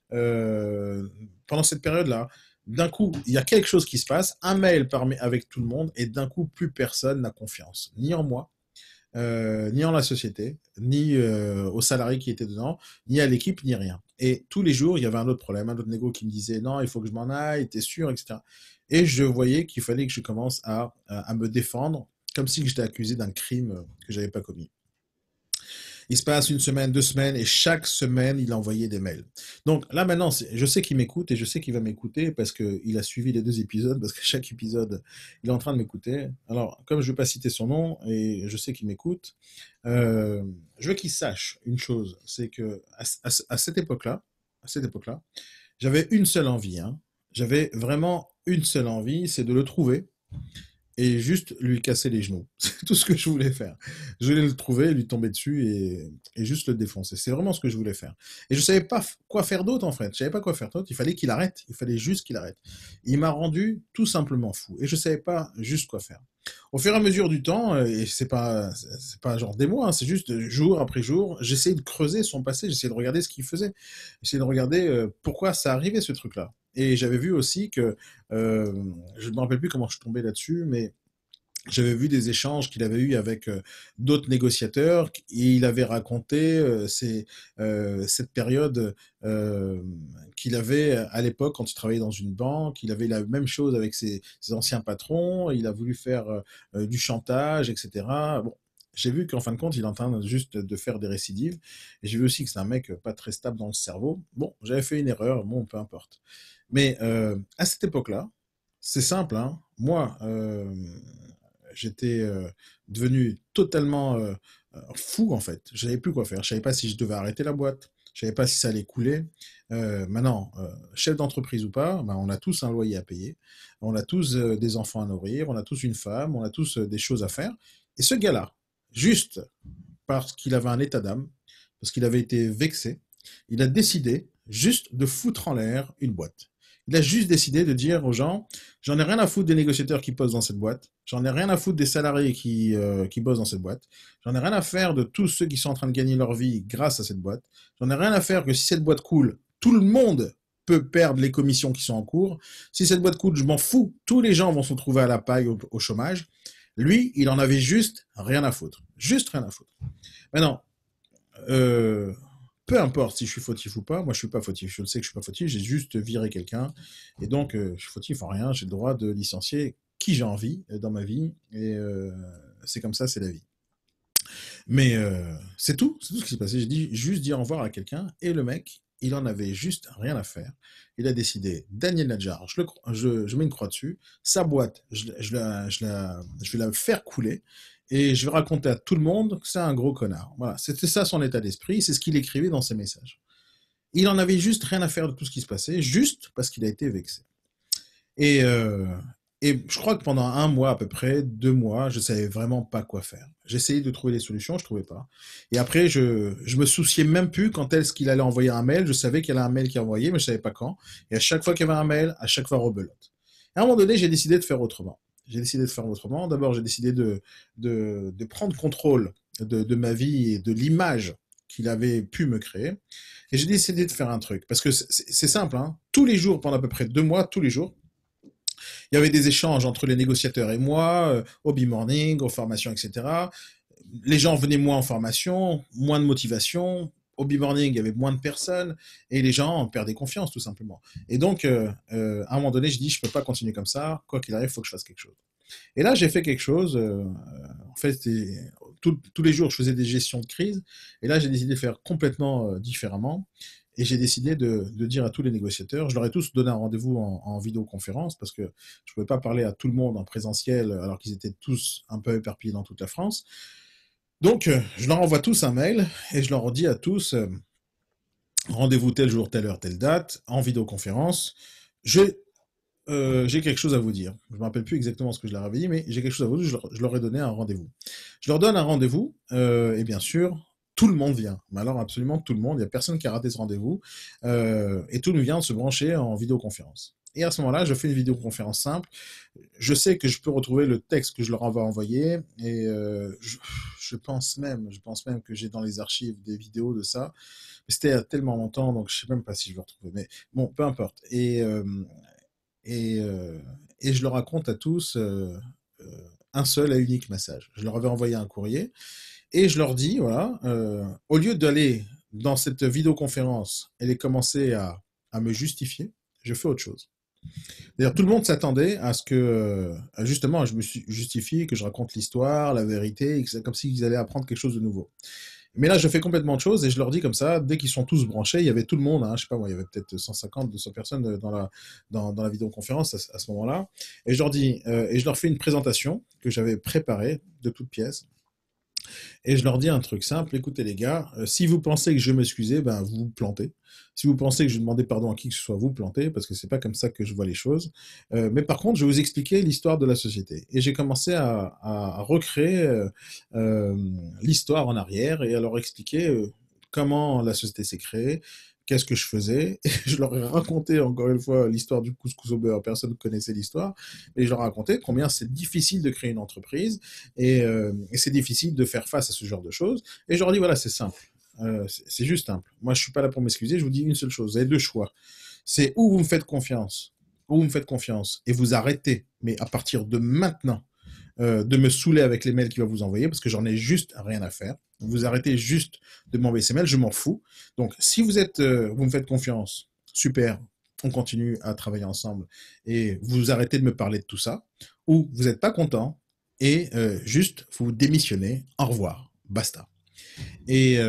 pendant cette période-là. D'un coup, il y a quelque chose qui se passe, un mail avec tout le monde, et d'un coup, plus personne n'a confiance, ni en moi, ni en la société, ni aux salariés qui étaient dedans, ni à l'équipe, ni rien. Et tous les jours, il y avait un autre problème, un autre négo qui me disait non, il faut que je m'en aille, t'es sûr, etc. Et je voyais qu'il fallait que je commence à me défendre, comme si j'étais accusé d'un crime que j'avais pas commis. Il se passe une semaine, 2 semaines, et chaque semaine, il envoyait des mails. Donc là, maintenant, je sais qu'il m'écoute et je sais qu'il va m'écouter parce qu'il a suivi les 2 épisodes, parce que chaque épisode, il est en train de m'écouter. Alors, comme je ne vais pas citer son nom et je sais qu'il m'écoute, je veux qu'il sache une chose, c'est que à cette époque-là, j'avais une seule envie. Hein. J'avais vraiment une seule envie, c'est de le trouver et juste lui casser les genoux. C'est tout ce que je voulais faire. Je voulais le trouver, lui tomber dessus et juste le défoncer. C'est vraiment ce que je voulais faire. Et je ne savais pas quoi faire d'autre en fait. Je ne savais pas quoi faire d'autre. Il fallait qu'il arrête. Il fallait juste qu'il arrête. Il m'a rendu tout simplement fou. Et je ne savais pas juste quoi faire. Au fur et à mesure du temps, et c'est pas genre des mois, hein, c'est juste jour après jour, j'essayais de creuser son passé, j'essayais de regarder ce qu'il faisait, j'essayais de regarder pourquoi ça arrivait ce truc-là. Et j'avais vu aussi que, je ne me rappelle plus comment je suis tombé là-dessus, mais j'avais vu des échanges qu'il avait eus avec d'autres négociateurs et il avait raconté cette période qu'il avait à l'époque quand il travaillait dans une banque. Il avait la même chose avec ses anciens patrons. Il a voulu faire du chantage, etc. Bon, j'ai vu qu'en fin de compte, il est en train juste de faire des récidives. Et j'ai vu aussi que c'est un mec pas très stable dans le cerveau. Bon, j'avais fait une erreur, bon, peu importe. Mais à cette époque-là, c'est simple, hein. Moi, j'étais devenu totalement fou en fait. Je savais plus quoi faire. Je savais pas si je devais arrêter la boîte. Je savais pas si ça allait couler. Maintenant, chef d'entreprise ou pas, ben, on a tous un loyer à payer, on a tous des enfants à nourrir, on a tous une femme, on a tous des choses à faire. Et ce gars-là, juste parce qu'il avait un état d'âme, parce qu'il avait été vexé, il a décidé juste de foutre en l'air une boîte. Il a juste décidé de dire aux gens, j'en ai rien à foutre des négociateurs qui posent dans cette boîte, j'en ai rien à foutre des salariés qui bossent dans cette boîte, j'en ai rien à faire de tous ceux qui sont en train de gagner leur vie grâce à cette boîte, j'en ai rien à faire que si cette boîte coule, tout le monde peut perdre les commissions qui sont en cours. Si cette boîte coule, je m'en fous, tous les gens vont se retrouver à la paille, au chômage. Lui, il en avait juste rien à foutre. Juste rien à foutre. Maintenant, euh, peu importe si je suis fautif ou pas, moi je suis pas fautif, je le sais que je suis pas fautif, j'ai juste viré quelqu'un, et donc je suis fautif en rien, j'ai le droit de licencier qui j'ai envie dans ma vie, et c'est comme ça, c'est la vie. Mais c'est tout ce qui s'est passé, j'ai dit juste dire au revoir à quelqu'un, et le mec, il en avait juste rien à faire. Il a décidé, Daniel Nadjar, je mets une croix dessus, sa boîte, je vais la faire couler, et je vais raconter à tout le monde que c'est un gros connard. Voilà, c'était ça son état d'esprit, c'est ce qu'il écrivait dans ses messages. Il en avait juste rien à faire de tout ce qui se passait, juste parce qu'il a été vexé. Et, euh, et je crois que pendant un mois à peu près, 2 mois, je savais vraiment pas quoi faire. J'essayais de trouver des solutions, je trouvais pas. Et après, je me souciais même plus quand est-ce qu'il allait envoyer un mail. Je savais qu'il y avait un mail qui envoyé, mais je savais pas quand. Et à chaque fois qu'il y avait un mail, à chaque fois rebelote. Et à un moment donné, j'ai décidé de faire autrement. J'ai décidé de faire autrement. D'abord, j'ai décidé de prendre contrôle de ma vie et de l'image qu'il avait pu me créer. Et j'ai décidé de faire un truc. Parce que c'est simple, hein. Tous les jours, pendant à peu près 2 mois, tous les jours, il y avait des échanges entre les négociateurs et moi, au B-Morning, aux formations, etc. Les gens venaient moins en formation, moins de motivation. Au B-Morning, il y avait moins de personnes et les gens perdaient confiance, tout simplement. Et donc, à un moment donné, je dis, je ne peux pas continuer comme ça. Quoi qu'il arrive, il faut que je fasse quelque chose. Et là, j'ai fait quelque chose. En fait, tous les jours, je faisais des gestions de crise. Et là, j'ai décidé de faire complètement différemment. Et j'ai décidé de dire à tous les négociateurs, je leur ai tous donné un rendez-vous en vidéoconférence parce que je ne pouvais pas parler à tout le monde en présentiel alors qu'ils étaient tous un peu éparpillés dans toute la France. Donc, je leur envoie tous un mail et je leur dis à tous, rendez-vous tel jour, telle heure, telle date, en vidéoconférence. Je j'ai quelque chose à vous dire. Je ne me rappelle plus exactement ce que je leur avais dit, mais j'ai quelque chose à vous dire. Je leur ai donné un rendez-vous. Je leur donne un rendez-vous, et bien sûr, tout le monde vient. Mais alors, absolument tout le monde. Il n'y a personne qui a raté ce rendez-vous. Et tout le monde vient se brancher en vidéoconférence. Et à ce moment-là, je fais une vidéoconférence simple. Je sais que je peux retrouver le texte que je leur avais envoyé. Et je pense même que j'ai dans les archives des vidéos de ça. Mais c'était il y a tellement longtemps, donc je ne sais même pas si je vais retrouver. Mais bon, peu importe. Et, et je leur raconte à tous un seul et unique message. Je leur avais envoyé un courrier et je leur dis, voilà, au lieu d'aller dans cette vidéoconférence et les commencer à me justifier, je fais autre chose. D'ailleurs, tout le monde s'attendait à ce que, justement, je me justifie, que je raconte l'histoire, la vérité, et que c'est comme s'ils allaient apprendre quelque chose de nouveau. Mais là, je fais complètement autre chose et je leur dis comme ça, dès qu'ils sont tous branchés, il y avait tout le monde, hein, je sais pas moi, il y avait peut-être 150, 200 personnes dans la vidéoconférence à ce moment-là. Et je leur dis, et je leur fais une présentation que j'avais préparée de toutes pièces. Et je leur dis un truc simple, écoutez les gars, si vous pensez que je m'excusais, ben vous vous plantez. Si vous pensez que je demandais pardon à qui que ce soit, vous plantez, parce que c'est pas comme ça que je vois les choses. Mais par contre, je vais vous expliquer l'histoire de la société. Et j'ai commencé à recréer euh, l'histoire en arrière et à leur expliquer comment la société s'est créée, qu'est-ce que je faisais. Et je leur ai raconté encore une fois l'histoire du couscous au beurre. Personne ne connaissait l'histoire. Et je leur ai raconté combien c'est difficile de créer une entreprise et c'est difficile de faire face à ce genre de choses. Et je leur dis, voilà, c'est simple. C'est juste simple. Moi, je suis pas là pour m'excuser. Je vous dis une seule chose. Vous avez deux choix. C'est où vous me faites confiance, où vous me faites confiance et vous arrêtez, mais à partir de maintenant, de me saouler avec les mails qu'il va vous envoyer parce que j'en ai juste rien à faire. Vous arrêtez juste de m'envoyer ces mails, je m'en fous. Donc, si vous me faites confiance, super, on continue à travailler ensemble et vous arrêtez de me parler de tout ça, ou vous n'êtes pas content et juste vous démissionnez, au revoir, basta. Et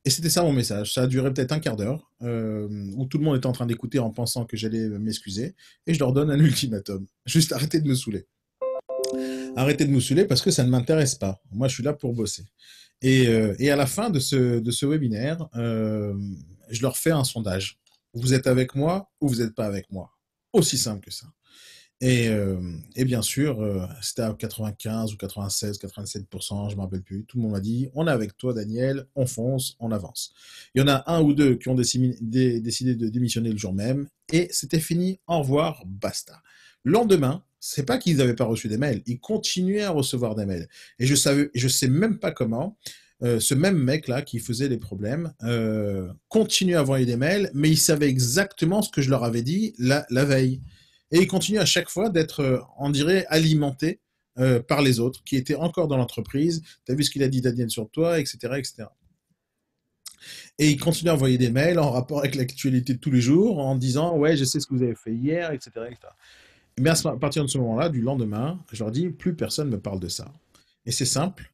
c'était ça mon message. Ça a duré peut-être un quart d'heure où tout le monde était en train d'écouter en pensant que j'allais m'excuser et je leur donne un ultimatum. Juste arrêtez de me saouler. Arrêtez de me saouler parce que ça ne m'intéresse pas. Moi, je suis là pour bosser. Et à la fin de ce webinaire, je leur fais un sondage. Vous êtes avec moi ou vous n'êtes pas avec moi. Aussi simple que ça. Et bien sûr, c'était à 95 ou 96, 87%, je ne me rappelle plus. Tout le monde m'a dit, on est avec toi, Daniel, on fonce, on avance. Il y en a un ou deux qui ont décidé de démissionner le jour même, et c'était fini, au revoir, basta. Le lendemain, c'est pas qu'ils n'avaient pas reçu des mails, ils continuaient à recevoir des mails. Et je sais même pas comment, ce même mec-là qui faisait les problèmes continue à envoyer des mails, mais il savait exactement ce que je leur avais dit la veille. Et il continue à chaque fois d'être, on dirait, alimenté par les autres, qui étaient encore dans l'entreprise. Tu as vu ce qu'il a dit Daniel sur toi, etc., etc. Et il continue à envoyer des mails en rapport avec l'actualité de tous les jours, en disant ouais, je sais ce que vous avez fait hier, etc., etc. Mais à partir de ce moment-là, du lendemain, je leur dis plus personne ne me parle de ça. Et c'est simple,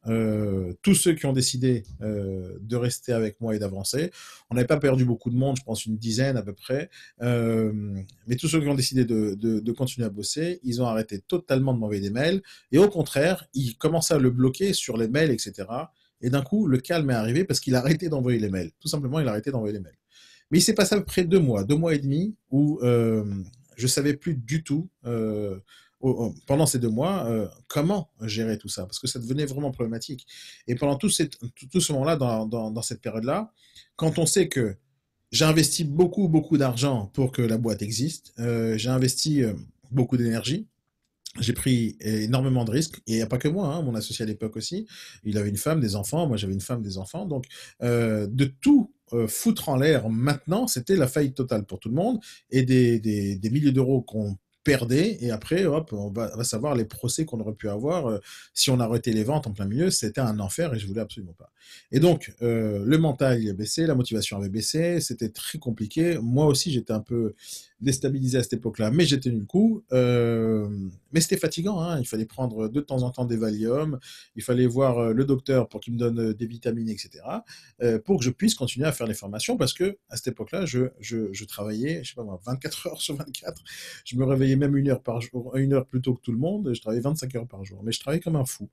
tous ceux qui ont décidé de rester avec moi et d'avancer, on n'avait pas perdu beaucoup de monde, je pense une dizaine à peu près, mais tous ceux qui ont décidé de continuer à bosser, ils ont arrêté totalement de m'envoyer des mails, et au contraire, ils commençaient à le bloquer sur les mails, etc. Et d'un coup, le calme est arrivé parce qu'il a arrêté d'envoyer les mails. Tout simplement, il a arrêté d'envoyer les mails. Mais il s'est passé à peu près 2 mois et demi, où je savais plus du tout pendant ces 2 mois comment gérer tout ça, parce que ça devenait vraiment problématique. Et pendant tout ce moment-là, dans cette période-là, quand on sait que j'ai investi beaucoup, beaucoup d'argent pour que la boîte existe, j'ai investi beaucoup d'énergie, j'ai pris énormément de risques, et il n'y a pas que moi, hein, mon associé à l'époque aussi, il avait une femme, des enfants, moi j'avais une femme, des enfants, donc de tout foutre en l'air maintenant, c'était la faillite totale pour tout le monde, et des milliers d'euros qu'on perdait, et après, hop, on va savoir les procès qu'on aurait pu avoir si on arrêtait les ventes en plein milieu, c'était un enfer, et je voulais absolument pas. Et donc, le mental il a baissé, la motivation avait baissé, c'était très compliqué, moi aussi j'étais un peu déstabilisé à cette époque-là, mais j'ai tenu le coup. Mais c'était fatigant, hein. Il fallait prendre de temps en temps des Valium, il fallait voir le docteur pour qu'il me donne des vitamines, etc., pour que je puisse continuer à faire les formations, parce que à cette époque-là, je travaillais, je sais pas moi, 24 heures sur 24. Je me réveillais même 1 heure par jour, 1 heure plus tôt que tout le monde, je travaillais 25 heures par jour, mais je travaillais comme un fou.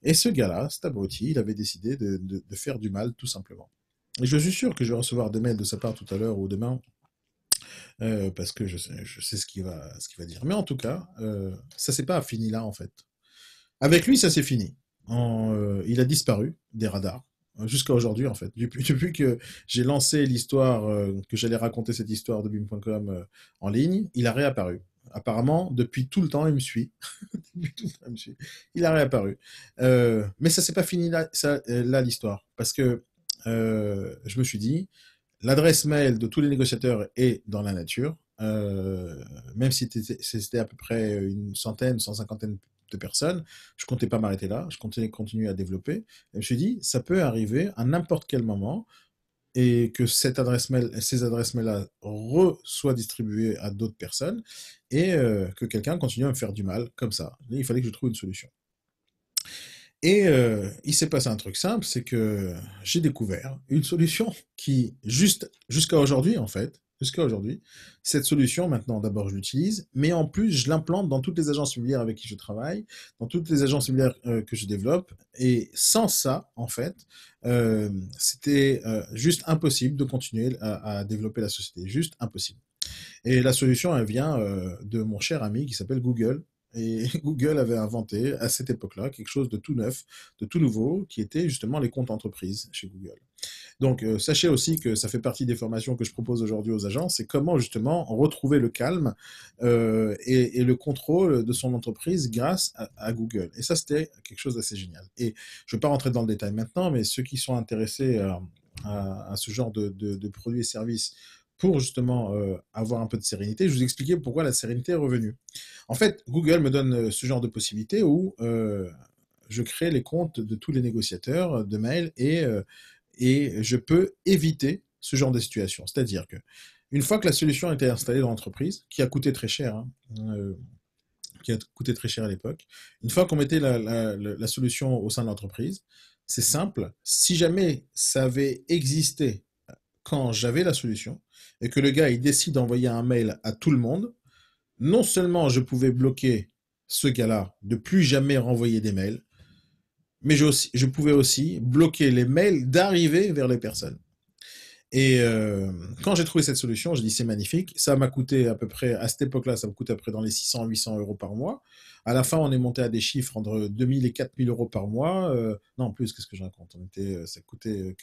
Et ce gars-là, cet abruti, il avait décidé de faire du mal, tout simplement. Et je suis sûr que je vais recevoir des mails de sa part tout à l'heure ou demain, parce que je sais ce qu'il va dire. Mais en tout cas, ça s'est pas fini là, en fait. Avec lui, ça s'est fini. Il a disparu des radars, jusqu'à aujourd'hui, en fait. Depuis que j'ai lancé l'histoire, que j'allais raconter cette histoire de bim.com en ligne, il a réapparu. Apparemment, depuis tout le temps, il me suit. Depuis tout le temps, il me suit. Il a réapparu. Mais ça s'est pas fini là, là l'histoire. Parce que je me suis dit, l'adresse mail de tous les négociateurs est dans la nature, même si c'était à peu près une centaine, 150 de personnes. Je comptais pas m'arrêter là, je comptais continuer à développer. Et je me suis dit, ça peut arriver à n'importe quel moment, et que ces adresses mail-là soient distribuées à d'autres personnes, et que quelqu'un continue à me faire du mal comme ça. Et il fallait que je trouve une solution. Et il s'est passé un truc simple, c'est que j'ai découvert une solution qui, juste jusqu'à aujourd'hui en fait, jusqu'à aujourd'hui, cette solution maintenant, d'abord je l'utilise, mais en plus je l'implante dans toutes les agences immobilières avec qui je travaille, dans toutes les agences immobilières que je développe, et sans ça, en fait, c'était juste impossible de continuer à développer la société, juste impossible. Et la solution, elle vient de mon cher ami qui s'appelle Google. Et Google avait inventé à cette époque-là quelque chose de tout neuf, de tout nouveau, qui était justement les comptes entreprises chez Google. Donc sachez aussi que ça fait partie des formations que je propose aujourd'hui aux agents, c'est comment justement retrouver le calme et le contrôle de son entreprise grâce à Google. Et ça, c'était quelque chose d'assez génial. Et je ne vais pas rentrer dans le détail maintenant, mais ceux qui sont intéressés à ce genre de produits et services pour justement avoir un peu de sérénité, je vous expliquais pourquoi la sérénité est revenue. En fait, Google me donne ce genre de possibilité où je crée les comptes de tous les négociateurs de mail, et je peux éviter ce genre de situation. C'est-à-dire que une fois que la solution a été installée dans l'entreprise, qui a coûté très cher, hein, qui a coûté très cher à l'époque, une fois qu'on mettait la solution au sein de l'entreprise, c'est simple, si jamais ça avait existé quand j'avais la solution, et que le gars il décide d'envoyer un mail à tout le monde, non seulement je pouvais bloquer ce gars-là de plus jamais renvoyer des mails, mais je pouvais aussi bloquer les mails d'arriver vers les personnes. Et quand j'ai trouvé cette solution, j'ai dit: «C'est magnifique». Ça m'a coûté à peu près à cette époque-là, ça me coûtait à peu près dans les 600-800 € par mois. À la fin, on est monté à des chiffres entre 2 000 et 4 000 € par mois, non plus, qu'est-ce que je raconte? On était, ça coûtait,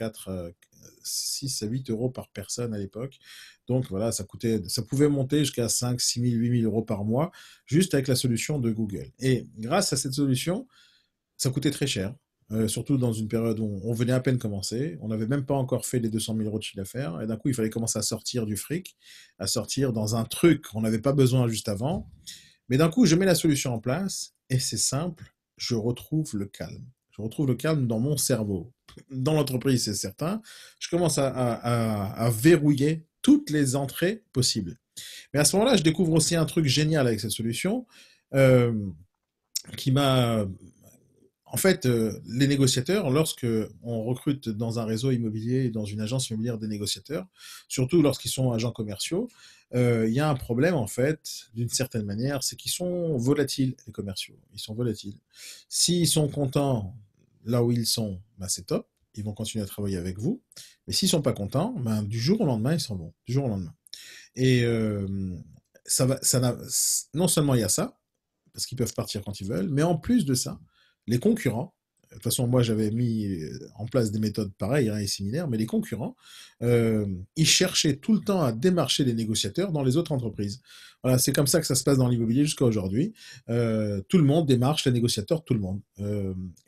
6 à 8 € par personne à l'époque. Donc voilà, ça pouvait monter jusqu'à 5 000, 6 000, 8 000 € par mois, juste avec la solution de Google. Et grâce à cette solution, ça coûtait très cher, surtout dans une période où on venait à peine commencer. On n'avait même pas encore fait les 200 000 € de chiffre d'affaires. Et d'un coup, il fallait commencer à sortir du fric, à sortir dans un truc qu'on n'avait pas besoin juste avant. Mais d'un coup, je mets la solution en place et c'est simple, je retrouve le calme. Je retrouve le calme dans mon cerveau. Dans l'entreprise, c'est certain. Je commence à verrouiller toutes les entrées possibles. Mais à ce moment-là, je découvre aussi un truc génial avec cette solution euh, qui m'a en fait, les négociateurs, lorsque on recrute dans un réseau immobilier, dans une agence immobilière des négociateurs, surtout lorsqu'ils sont agents commerciaux, il y a un problème en fait, d'une certaine manière, c'est qu'ils sont volatiles, les commerciaux. Ils sont volatiles. S'ils sont contents là où ils sont, ben c'est top, ils vont continuer à travailler avec vous. Mais s'ils sont pas contents, ben, du jour au lendemain, ils s'en vont. Du jour au lendemain. Et non seulement il y a ça, parce qu'ils peuvent partir quand ils veulent, mais en plus de ça, les concurrents, de toute façon, moi j'avais mis en place des méthodes pareilles et similaires, mais les concurrents, ils cherchaient tout le temps à démarcher les négociateurs dans les autres entreprises. Voilà, c'est comme ça que ça se passe dans l'immobilier jusqu'à aujourd'hui. Tout le monde démarche les négociateurs, tout le monde.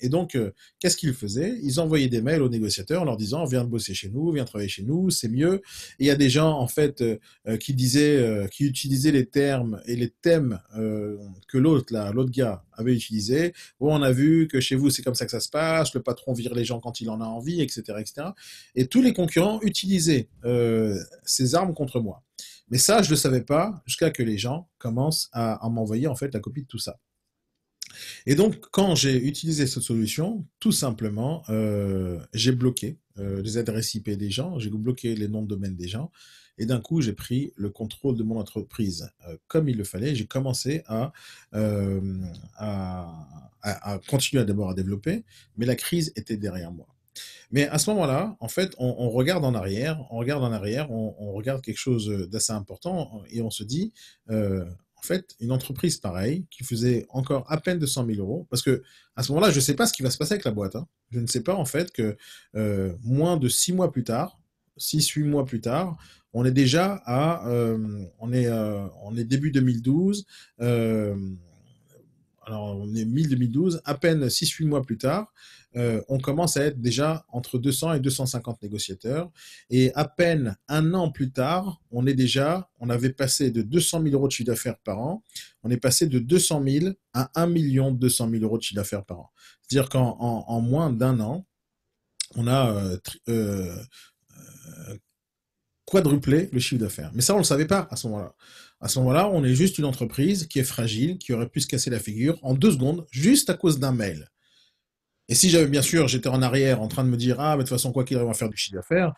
Et donc, qu'est-ce qu'ils faisaient? Ils envoyaient des mails aux négociateurs en leur disant, viens bosser chez nous, viens travailler chez nous, c'est mieux. Et il y a des gens, en fait, qui utilisaient les termes et les thèmes que l'autre gars avait utilisés. Bon, on a vu que chez vous, c'est comme ça que ça se passe, le patron vire les gens quand il en a envie, etc. etc. Et tous les concurrents utilisaient ces armes contre moi. Mais ça, je ne le savais pas jusqu'à que les gens commencent à m'envoyer en fait la copie de tout ça. Et donc, quand j'ai utilisé cette solution, tout simplement, j'ai bloqué les adresses IP des gens, j'ai bloqué les noms de domaine des gens, et d'un coup, j'ai pris le contrôle de mon entreprise comme il le fallait. J'ai commencé euh, à continuer d'abord à développer, mais la crise était derrière moi. Mais à ce moment-là, en fait, on regarde en arrière, on regarde quelque chose d'assez important et on se dit, en fait, une entreprise pareille, qui faisait encore à peine 200 000 €, parce que à ce moment-là, je ne sais pas ce qui va se passer avec la boîte, hein. Je ne sais pas en fait que moins de 6 mois plus tard, 6, 8 mois plus tard, on est déjà on est début 2012, euh, alors on est mi-2012, à peine 6, 8 mois plus tard, on commence à être déjà entre 200 et 250 négociateurs. Et à peine un an plus tard, on avait passé de 200 000 € de chiffre d'affaires par an, on est passé de 200 000 à 1 200 000 € de chiffre d'affaires par an. C'est-à-dire qu'en moins d'un an, on a quadruplé le chiffre d'affaires. Mais ça, on ne le savait pas à ce moment-là. À ce moment-là, on est juste une entreprise qui est fragile, qui aurait pu se casser la figure en 2 secondes, juste à cause d'un mail. Et si j'avais, bien sûr, j'étais en arrière en train de me dire, ah, mais de toute façon, quoi qu'il arrive, on va faire du chiffre d'affaires,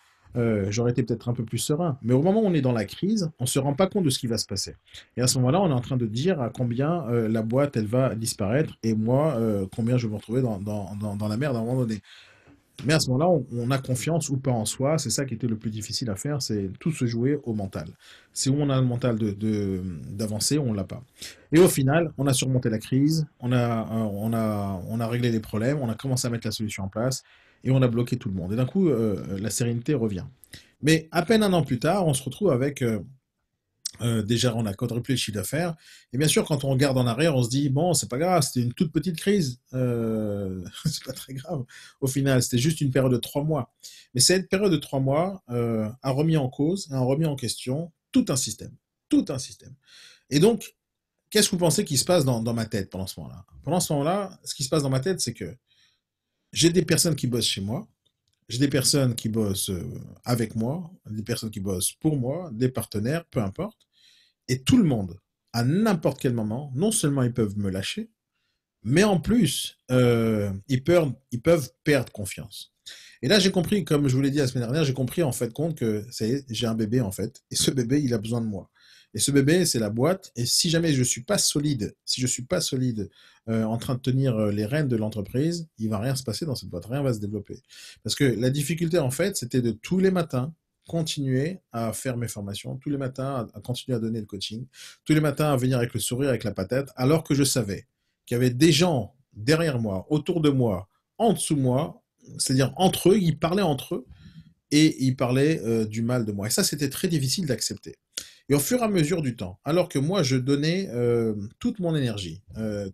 j'aurais été peut-être un peu plus serein. Mais au moment où on est dans la crise, on ne se rend pas compte de ce qui va se passer. Et à ce moment-là, on est en train de dire à combien la boîte, elle va disparaître, et moi, combien je vais me retrouver dans la merde à un moment donné. Mais à ce moment-là, on a confiance ou pas en soi. C'est ça qui était le plus difficile à faire, c'est tout se jouer au mental. Si on a le mental d'avancer, on ne l'a pas. Et au final, on a surmonté la crise, on a réglé les problèmes, on a commencé à mettre la solution en place et on a bloqué tout le monde. Et d'un coup, la sérénité revient. Mais à peine un an plus tard, on se retrouve avec déjà, on a quadruplé le chiffre d'affaires. Et bien sûr, quand on regarde en arrière, on se dit, bon, c'est pas grave, c'était une toute petite crise. C'est pas très grave. Au final, c'était juste une période de 3 mois. Mais cette période de 3 mois a remis en cause, a remis en question tout un système. Tout un système. Et donc, qu'est-ce que vous pensez qui se passe dans ma tête pendant ce moment-là? Pendant ce moment-là, ce qui se passe dans ma tête, c'est que j'ai des personnes qui bossent chez moi, j'ai des personnes qui bossent avec moi, des personnes qui bossent pour moi, des partenaires, peu importe. Et tout le monde, à n'importe quel moment, non seulement ils peuvent me lâcher, mais en plus, ils peuvent perdre confiance. Et là, j'ai compris, comme je vous l'ai dit la semaine dernière, j'ai compris en fait compte que ça y est, j'ai un bébé en fait. Et ce bébé, il a besoin de moi. Et ce bébé, c'est la boîte. Et si jamais je suis pas solide, si je suis pas solide en train de tenir les rênes de l'entreprise, il va rien se passer dans cette boîte, rien va se développer. Parce que la difficulté en fait, c'était de tous les matins continuer à faire mes formations, tous les matins à continuer à donner le coaching, tous les matins à venir avec le sourire, avec la patate, alors que je savais qu'il y avait des gens derrière moi, autour de moi, en dessous de moi, c'est-à-dire entre eux, ils parlaient entre eux et ils parlaient du mal de moi. Et ça, c'était très difficile d'accepter. Et au fur et à mesure du temps, alors que moi, je donnais toute mon énergie,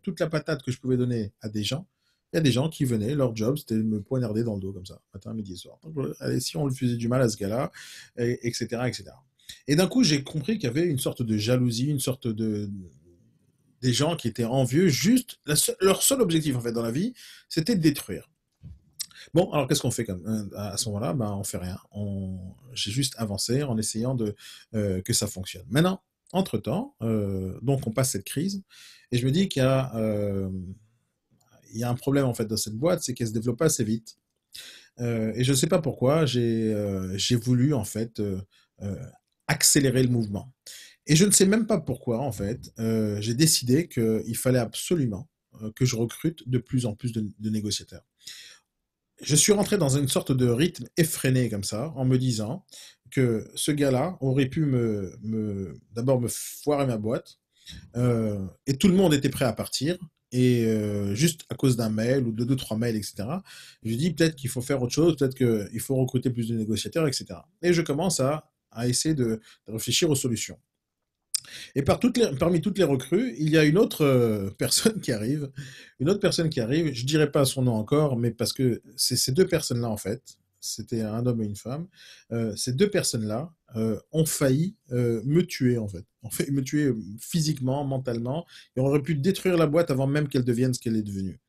toute la patate que je pouvais donner à des gens, il y a des gens qui venaient, leur job, c'était de me poignarder dans le dos comme ça, matin, midi et soir. Donc, allez, si on lui faisait du mal à ce gars-là, etc., etc. Et cetera. Et d'un coup, j'ai compris qu'il y avait une sorte de jalousie, une sorte de des gens qui étaient envieux, juste leur seul objectif en fait dans la vie, c'était de détruire. Bon, alors qu'est-ce qu'on fait comme à ce moment-là? Ben, on fait rien. J'ai juste avancé en essayant que ça fonctionne. Maintenant, entre-temps, donc on passe cette crise et je me dis il y a un problème en fait dans cette boîte, c'est qu'elle se développe pas assez vite. Et je ne sais pas pourquoi, j'ai voulu en fait euh, accélérer le mouvement. Et je ne sais même pas pourquoi en fait, j'ai décidé qu'il fallait absolument que je recrute de plus en plus de négociateurs. Je suis rentré dans une sorte de rythme effréné comme ça, en me disant que ce gars-là aurait pu d'abord me foirer ma boîte, et tout le monde était prêt à partir, et juste à cause d'un mail ou de deux, trois mails, etc. Je dis peut-être qu'il faut faire autre chose, peut-être qu'il faut recruter plus de négociateurs, etc. Et je commence à essayer de réfléchir aux solutions. Et parmi toutes les recrues, il y a une autre personne qui arrive. Une autre personne qui arrive, je dirais pas son nom encore, mais parce que c'est ces deux personnes-là, en fait, c'était un homme et une femme, ces deux personnes-là ont failli me tuer, en fait. Ont failli me tuer physiquement, mentalement, et on aurait pu détruire la boîte avant même qu'elle devienne ce qu'elle est devenue.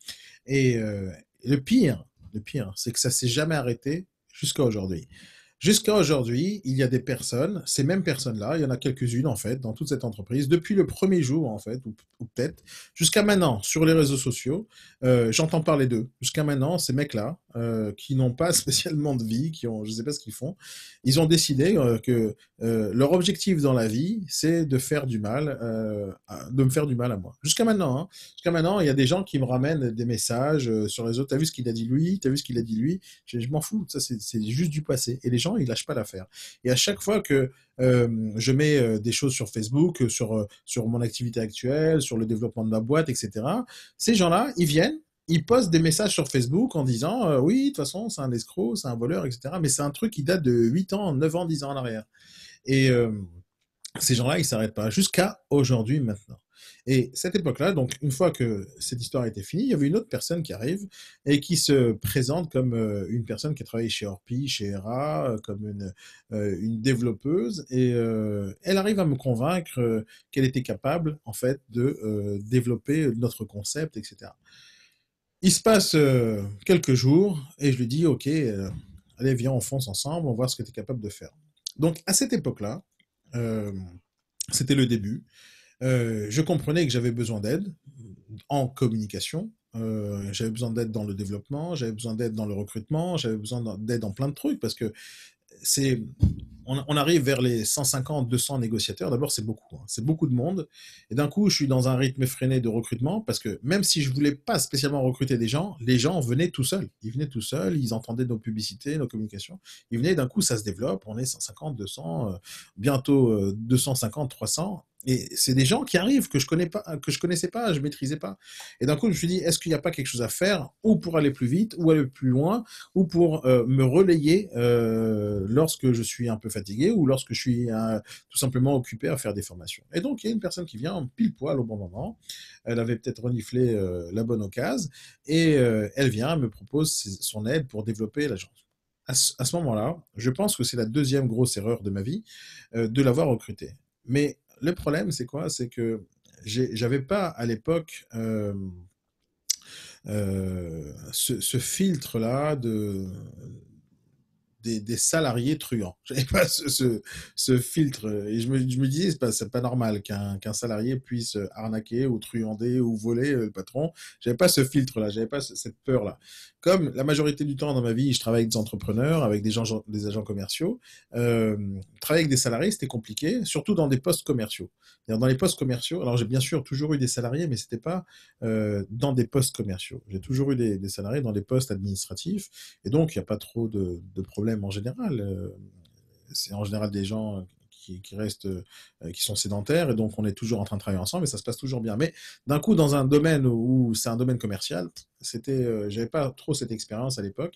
Et le pire, c'est que ça s'est jamais arrêté jusqu'à aujourd'hui. Jusqu'à aujourd'hui, il y a des personnes, ces mêmes personnes-là, il y en a quelques-unes en fait, dans toute cette entreprise, depuis le premier jour en fait, ou peut-être, jusqu'à maintenant, sur les réseaux sociaux, j'entends parler d'eux. Jusqu'à maintenant, ces mecs-là, qui n'ont pas spécialement de vie, je ne sais pas ce qu'ils font, ils ont décidé que leur objectif dans la vie, c'est de faire du mal, de me faire du mal à moi. Jusqu'à maintenant, hein. Jusqu'à maintenant, il y a des gens qui me ramènent des messages sur les autres. T'as vu ce qu'il a dit lui? T'as vu ce qu'il a dit lui? Je m'en fous. Ça, c'est juste du passé. Et les gens, ils lâchent pas l'affaire. Et à chaque fois que je mets des choses sur Facebook, sur mon activité actuelle, sur le développement de ma boîte, etc., ces gens-là, ils viennent, ils postent des messages sur Facebook en disant oui, de toute façon, c'est un escroc, c'est un voleur, etc. Mais c'est un truc qui date de 8 ans, 9 ans, 10 ans en arrière. Et ces gens-là, ils s'arrêtent pas jusqu'à aujourd'hui, maintenant. Et cette époque-là, donc une fois que cette histoire était finie, il y avait une autre personne qui arrive et qui se présente comme une personne qui a travaillé chez Orpi, chez ERA, comme une développeuse, et elle arrive à me convaincre qu'elle était capable, en fait, de développer notre concept, etc. Il se passe quelques jours et je lui dis, OK, allez, viens, on fonce ensemble, on va voir ce que tu es capable de faire. Donc, à cette époque-là, euh, c'était le début. Je comprenais que j'avais besoin d'aide en communication. J'avais besoin d'aide dans le développement, j'avais besoin d'aide dans le recrutement, j'avais besoin d'aide en plein de trucs parce que c'est, on arrive vers les 150, 200 négociateurs. D'abord, c'est beaucoup, hein. C'est beaucoup de monde. Et d'un coup, je suis dans un rythme effréné de recrutement parce que même si je voulais pas spécialement recruter des gens, les gens venaient tout seuls. Ils venaient tout seuls, ils entendaient nos publicités, nos communications. Ils venaient, d'un coup, ça se développe. On est 150, 200, bientôt 250, 300. Et c'est des gens qui arrivent que je connais pas, que je connaissais pas, je maîtrisais pas. Et d'un coup, je me suis dit, est-ce qu'il n'y a pas quelque chose à faire, ou pour aller plus vite, ou aller plus loin, ou pour me relayer lorsque je suis un peu fatigué ou lorsque je suis tout simplement occupé à faire des formations. Et donc, il y a une personne qui vient pile poil au bon moment. Elle avait peut-être reniflé la bonne occasion et elle vient, me propose son aide pour développer l'agence. À ce moment-là, je pense que c'est la deuxième grosse erreur de ma vie de l'avoir recruté. Mais le problème, c'est quoi? C'est que j'avais pas à l'époque ce filtre-là des salariés truands. J'avais pas ce filtre. Et je me disais, c'est pas normal qu'un salarié puisse arnaquer ou truander ou voler le patron. J'avais pas ce filtre-là, j'avais pas cette peur-là. Comme la majorité du temps dans ma vie, je travaille avec des entrepreneurs, avec des agents commerciaux. Euh, Travailler avec des salariés, c'était compliqué, surtout dans des postes commerciaux. Dans les postes commerciaux, alors j'ai bien sûr toujours eu des salariés, mais c'était pas dans des postes commerciaux. J'ai toujours eu des salariés dans des postes administratifs, et donc il n'y a pas trop de problèmes en général. c'est en général des gens qui restent, qui sont sédentaires, et donc on est toujours en train de travailler ensemble et ça se passe toujours bien. Mais d'un coup, dans un domaine où c'est un domaine commercial, j'avais pas trop cette expérience à l'époque.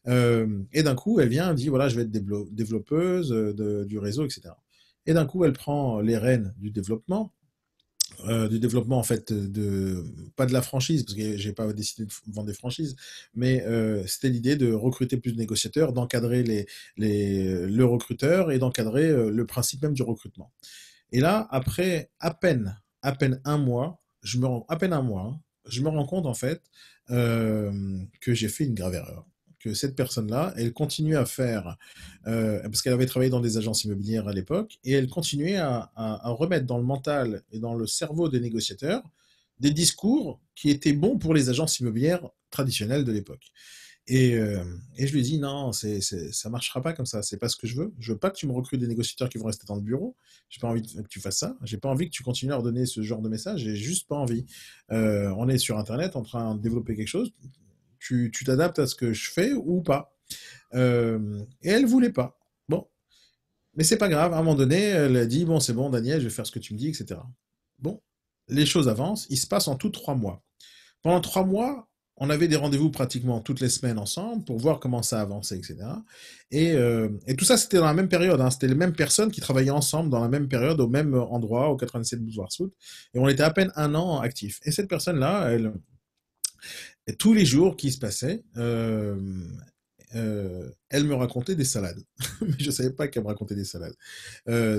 Et d'un coup, elle vient, elle dit voilà, je vais être développeuse du réseau, etc. Et d'un coup, elle prend les rênes du développement en fait pas de la franchise parce que j'ai pas décidé de vendre des franchises, mais c'était l'idée de recruter plus de négociateurs, d'encadrer le recruteur et d'encadrer le principe même du recrutement. Et là, après à peine un mois, à peine un mois, hein, je me rends compte en fait que j'ai fait une grave erreur. Que cette personne-là, elle continuait à faire, parce qu'elle avait travaillé dans des agences immobilières à l'époque, et elle continuait à remettre dans le mental et dans le cerveau des négociateurs des discours qui étaient bons pour les agences immobilières traditionnelles de l'époque. Et, euh, et je lui dis non, ça marchera pas comme ça. C'est pas ce que je veux. Je veux pas que tu me recrutes des négociateurs qui vont rester dans le bureau. J'ai pas envie que tu fasses ça. J'ai pas envie que tu continues à redonner ce genre de message. J'ai juste pas envie. On est sur Internet en train de développer quelque chose. Tu t'adaptes à ce que je fais ou pas. Et elle voulait pas. Bon, mais c'est pas grave. À un moment donné, elle a dit bon, c'est bon, Daniel, je vais faire ce que tu me dis, etc. Bon, les choses avancent. Il se passe en tout 3 mois. Pendant 3 mois, on avait des rendez-vous pratiquement toutes les semaines ensemble pour voir comment ça avançait, etc. Et tout ça, c'était dans la même période. Hein. C'était les mêmes personnes qui travaillaient ensemble dans la même période, au même endroit, au 87 boulevard Soult. Et on était à peine un an actifs. Et cette personne-là, tous les jours qui se passaient, elle me racontait des salades. Mais je ne savais pas qu'elle me racontait des salades.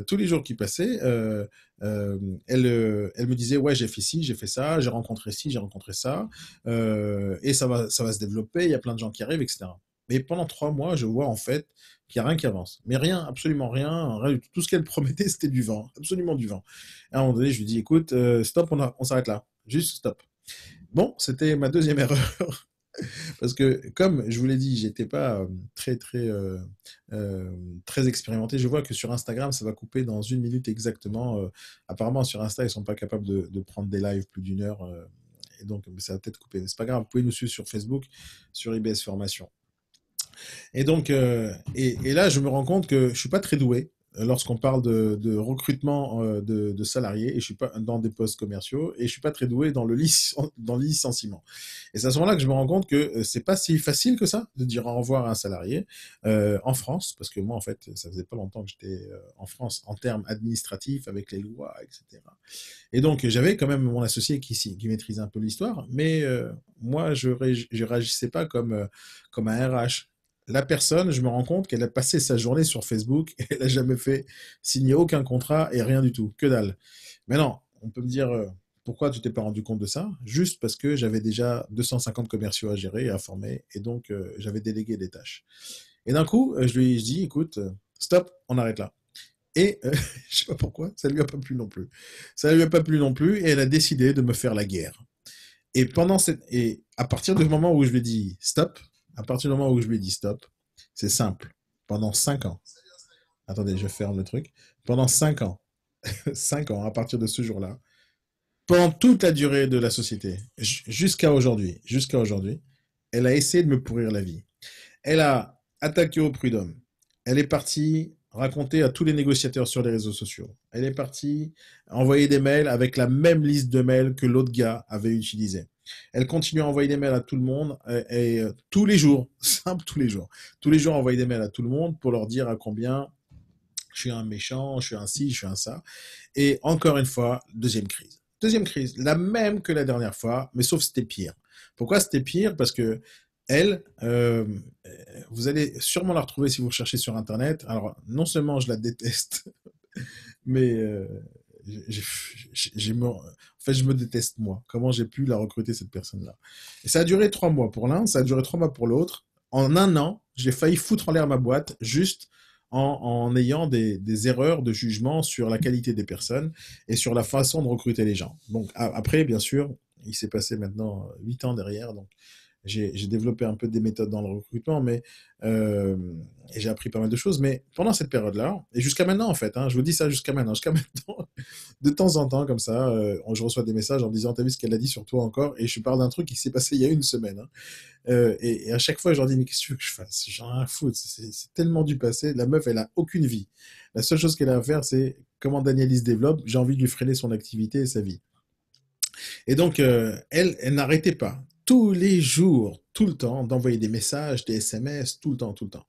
Tous les jours qui passaient, elle me disait ouais, j'ai fait ci, j'ai fait ça, j'ai rencontré ci, j'ai rencontré ça, et ça va se développer, il y a plein de gens qui arrivent, etc. Mais pendant 3 mois, je vois en fait qu'il n'y a rien qui avance. Mais rien, absolument rien, rien du tout. Tout ce qu'elle promettait, c'était du vent, absolument du vent. À un moment donné, je lui dis écoute, stop, on s'arrête là. Juste stop. Bon, c'était ma deuxième erreur. Parce que, comme je vous l'ai dit, j'étais pas euh, très expérimenté. Je vois que sur Instagram, ça va couper dans 1 minute exactement. Apparemment, sur Insta, ils sont pas capables de prendre des lives plus d'1 heure. Et donc, ça va peut-être couper. Mais c'est pas grave. Vous pouvez nous suivre sur Facebook, sur IBS Formation. Et donc, et là, je me rends compte que je suis pas très doué lorsqu'on parle de recrutement de salariés, et je suis pas dans des postes commerciaux, et je suis pas très doué dans le licenciement. Et c'est à ce moment-là que je me rends compte que c'est pas si facile que ça de dire au revoir à un salarié en France, parce que moi, en fait, ça faisait pas longtemps que j'étais en France en termes administratifs avec les lois, etc. Et donc, j'avais quand même mon associé qui maîtrisait un peu l'histoire, mais moi, je réagissais pas comme un RH. La personne, je me rends compte qu'elle a passé sa journée sur Facebook et elle n'a jamais fait signer aucun contrat et rien du tout, que dalle. Mais non, on peut me dire pourquoi tu t'es pas rendu compte de ça? Juste parce que j'avais déjà 250 commerciaux à gérer et à former, et donc j'avais délégué des tâches. Et d'un coup, je lui dis écoute, stop, on arrête là. Et je sais pas pourquoi, ça lui a pas plu non plus. Ça lui a pas plu non plus, et elle a décidé de me faire la guerre. Et à partir du moment où je lui ai dit stop, à partir du moment où je lui ai dit stop, c'est simple. Pendant 5 ans. Attendez, je ferme le truc. Pendant 5 ans, 5 ans, à partir de ce jour-là, pendant toute la durée de la société, jusqu'à aujourd'hui, elle a essayé de me pourrir la vie. Elle a attaqué au prud'homme. Elle est partie raconter à tous les négociateurs sur les réseaux sociaux. Elle est partie envoyer des mails avec la même liste de mails que l'autre gars avait utilisé. Elle continue à envoyer des mails à tout le monde, tous les jours, simple tous les jours. Tous les jours, envoyer des mails à tout le monde pour leur dire à combien je suis un méchant, je suis un ci, je suis un ça. Et encore une fois, deuxième crise. Deuxième crise, la même que la dernière fois, mais sauf c'était pire. Pourquoi c'était pire? Parce que elle, vous allez sûrement la retrouver si vous recherchez sur Internet. Alors, non seulement je la déteste, mais en fait, je me déteste moi. Comment j'ai pu la recruter, cette personne-là? Et ça a duré 3 mois pour l'un, ça a duré 3 mois pour l'autre. En un an, j'ai failli foutre en l'air ma boîte juste en ayant des erreurs de jugement sur la qualité des personnes et sur la façon de recruter les gens. Donc après, bien sûr, il s'est passé maintenant 8 ans derrière, donc j'ai développé un peu des méthodes dans le recrutement, mais et j'ai appris pas mal de choses. Mais pendant cette période-là, et jusqu'à maintenant en fait, hein, je vous dis ça jusqu'à maintenant, de temps en temps comme ça, je reçois des messages en me disant: «Tu vu ce qu'elle a dit sur toi encore?» et je parle d'un truc qui s'est passé il y a une semaine, hein. Et à chaque fois, je leur dis: «Mais qu'est-ce que tu veux que je fasse? J'en ai rien à foutre, c'est tellement du passé». La meuf, elle a aucune vie. La seule chose qu'elle a à faire, c'est comment Daniel il se développe. J'ai envie de lui freiner son activité et sa vie. Et donc, elle n'arrêtait pas, tous les jours, tout le temps, d'envoyer des messages, des SMS, tout le temps, tout le temps.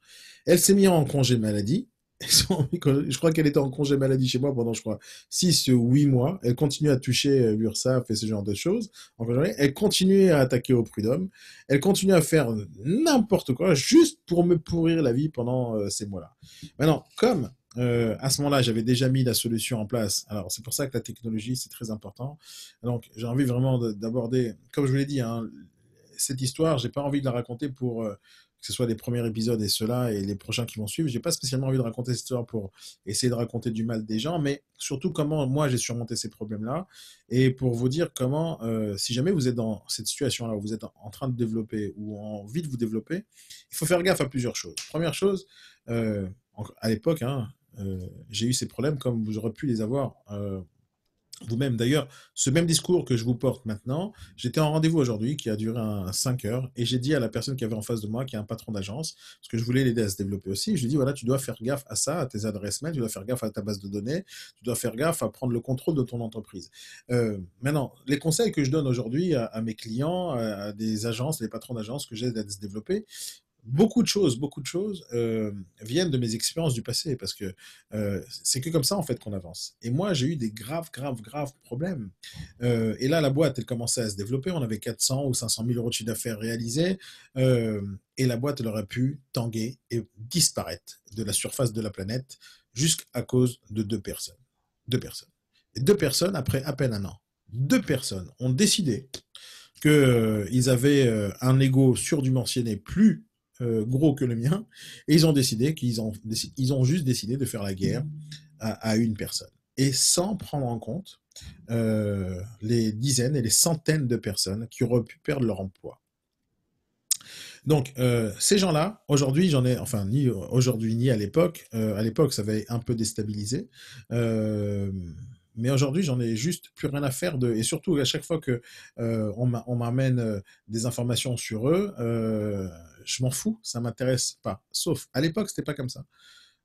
Elle s'est mise en congé maladie. Je crois qu'elle était en congé maladie chez moi pendant, je crois, 6 ou 8 mois. Elle continue à toucher l'URSSAF et ce genre de choses. Elle continue à attaquer au prud'homme. Elle continue à faire n'importe quoi juste pour me pourrir la vie pendant ces mois-là. Maintenant, comme à ce moment-là, j'avais déjà mis la solution en place. Alors, c'est pour ça que la technologie, c'est très important. Donc, j'ai envie vraiment d'aborder, comme je vous l'ai dit, hein, cette histoire, j'ai pas envie de la raconter pour que ce soit les premiers épisodes et ceux-là et les prochains qui vont suivre. J'ai pas spécialement envie de raconter cette histoire pour essayer de raconter du mal des gens, mais surtout comment moi j'ai surmonté ces problèmes-là et pour vous dire comment, si jamais vous êtes dans cette situation-là où vous êtes en train de développer ou en envie de vous développer, il faut faire gaffe à plusieurs choses. Première chose, à l'époque, hein, j'ai eu ces problèmes comme vous aurez pu les avoir vous-même. D'ailleurs, ce même discours que je vous porte maintenant, j'étais en rendez-vous aujourd'hui qui a duré 5 heures et j'ai dit à la personne qui avait en face de moi, qui est un patron d'agence, parce que je voulais l'aider à se développer aussi, je lui ai dit, voilà, tu dois faire gaffe à ça, à tes adresses mail, tu dois faire gaffe à ta base de données, tu dois faire gaffe à prendre le contrôle de ton entreprise. Maintenant, les conseils que je donne aujourd'hui à mes clients, à des agences, des patrons d'agences que j'aide à se développer, beaucoup de choses viennent de mes expériences du passé parce que c'est que comme ça en fait qu'on avance. Et moi, j'ai eu des graves problèmes. Et là, la boîte, elle commençait à se développer. On avait 400 ou 500 000 euros de chiffre d'affaires réalisés. Et la boîte, elle aurait pu tanguer et disparaître de la surface de la planète jusqu'à cause de deux personnes. Deux personnes. Et deux personnes après à peine un an. Deux personnes ont décidé qu'ils avaient un ego surdimensionné plus gros que le mien, et ils ont décidé ils ont juste décidé de faire la guerre à une personne. Et sans prendre en compte les dizaines et les centaines de personnes qui auraient pu perdre leur emploi. Donc, ces gens-là, aujourd'hui, enfin, ni aujourd'hui ni à l'époque. À l'époque, ça avait un peu déstabilisé. Euh, mais aujourd'hui, j'en ai juste plus rien à faire de. Et surtout, à chaque fois que on m'amène des informations sur eux, je m'en fous, ça m'intéresse pas. Sauf, à l'époque, c'était pas comme ça.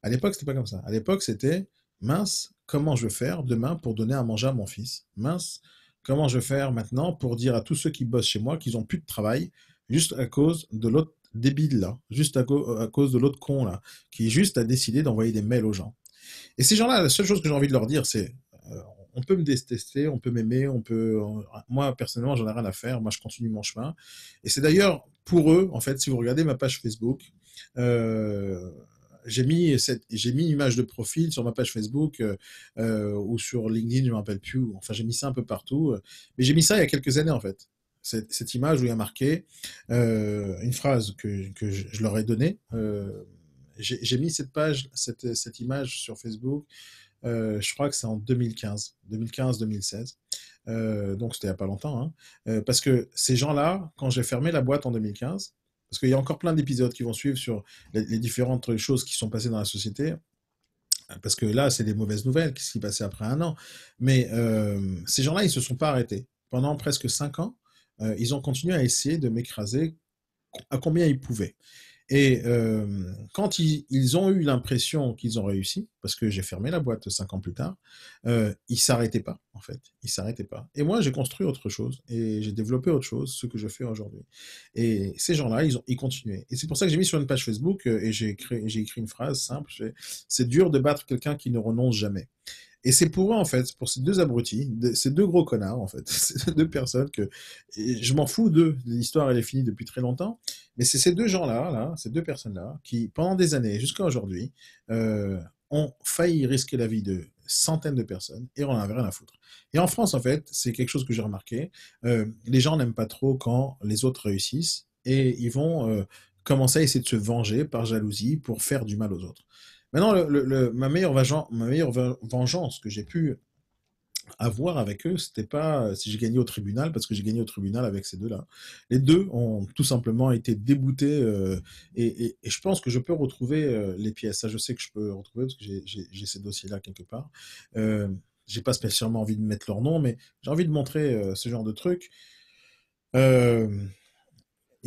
À l'époque, c'était pas comme ça. À l'époque, c'était mince, comment je vais faire demain pour donner à manger à mon fils? Mince, comment je vais faire maintenant pour dire à tous ceux qui bossent chez moi qu'ils ont plus de travail juste à cause de l'autre débile là, juste à cause de l'autre con là, qui juste a décidé d'envoyer des mails aux gens. Et ces gens-là, la seule chose que j'ai envie de leur dire, c'est euh, on peut me détester, on peut m'aimer, moi personnellement, j'en ai rien à faire. Moi, je continue mon chemin. Et c'est d'ailleurs pour eux, en fait, si vous regardez ma page Facebook, euh, j'ai mis une image de profil sur ma page Facebook ou sur LinkedIn, je ne me rappelle plus. Enfin, j'ai mis ça un peu partout. Mais j'ai mis ça il y a quelques années, en fait. Cette image où il y a marqué une phrase que je leur ai donnée. J'ai mis cette image sur Facebook, je crois que c'est en 2015-2016. Donc c'était il n'y a pas longtemps. Hein. Parce que ces gens-là, quand j'ai fermé la boîte en 2015, parce qu'il y a encore plein d'épisodes qui vont suivre sur les différentes choses qui sont passées dans la société, parce que là, c'est des mauvaises nouvelles, qu'est-ce qui passait après un an. Mais ces gens-là, ils ne se sont pas arrêtés. Pendant presque 5 ans, ils ont continué à essayer de m'écraser à combien ils pouvaient. Et quand ils ont eu l'impression qu'ils ont réussi, parce que j'ai fermé la boîte 5 ans plus tard, ils s'arrêtaient pas, en fait. Ils s'arrêtaient pas. Et moi, j'ai construit autre chose et j'ai développé autre chose, ce que je fais aujourd'hui. Et ces gens-là, ils continuaient. Et c'est pour ça que j'ai mis sur une page Facebook et j'ai écrit une phrase simple. C'est dur de battre quelqu'un qui ne renonce jamais. Et c'est pour eux, en fait, pour ces deux abrutis, ces deux gros connards, en fait, ces deux personnes que je m'en fous d'eux. L'histoire, elle est finie depuis très longtemps. Mais c'est ces deux gens-là, ces deux personnes-là, qui, pendant des années, jusqu'à aujourd'hui, ont failli risquer la vie de centaines de personnes et on n'en avait rien à foutre. Et en France, en fait, c'est quelque chose que j'ai remarqué. Les gens n'aiment pas trop quand les autres réussissent et ils vont commencer à essayer de se venger par jalousie pour faire du mal aux autres. Maintenant, ma meilleure vengeance que j'ai pu à voir avec eux, c'était pas si j'ai gagné au tribunal, parce que j'ai gagné au tribunal avec ces deux-là. Les deux ont tout simplement été déboutés, et je pense que je peux retrouver les pièces. Ça, je sais que je peux retrouver parce que j'ai ces dossiers-là quelque part. Euh, j'ai pas spécialement envie de mettre leur nom, mais j'ai envie de montrer ce genre de truc. Euh,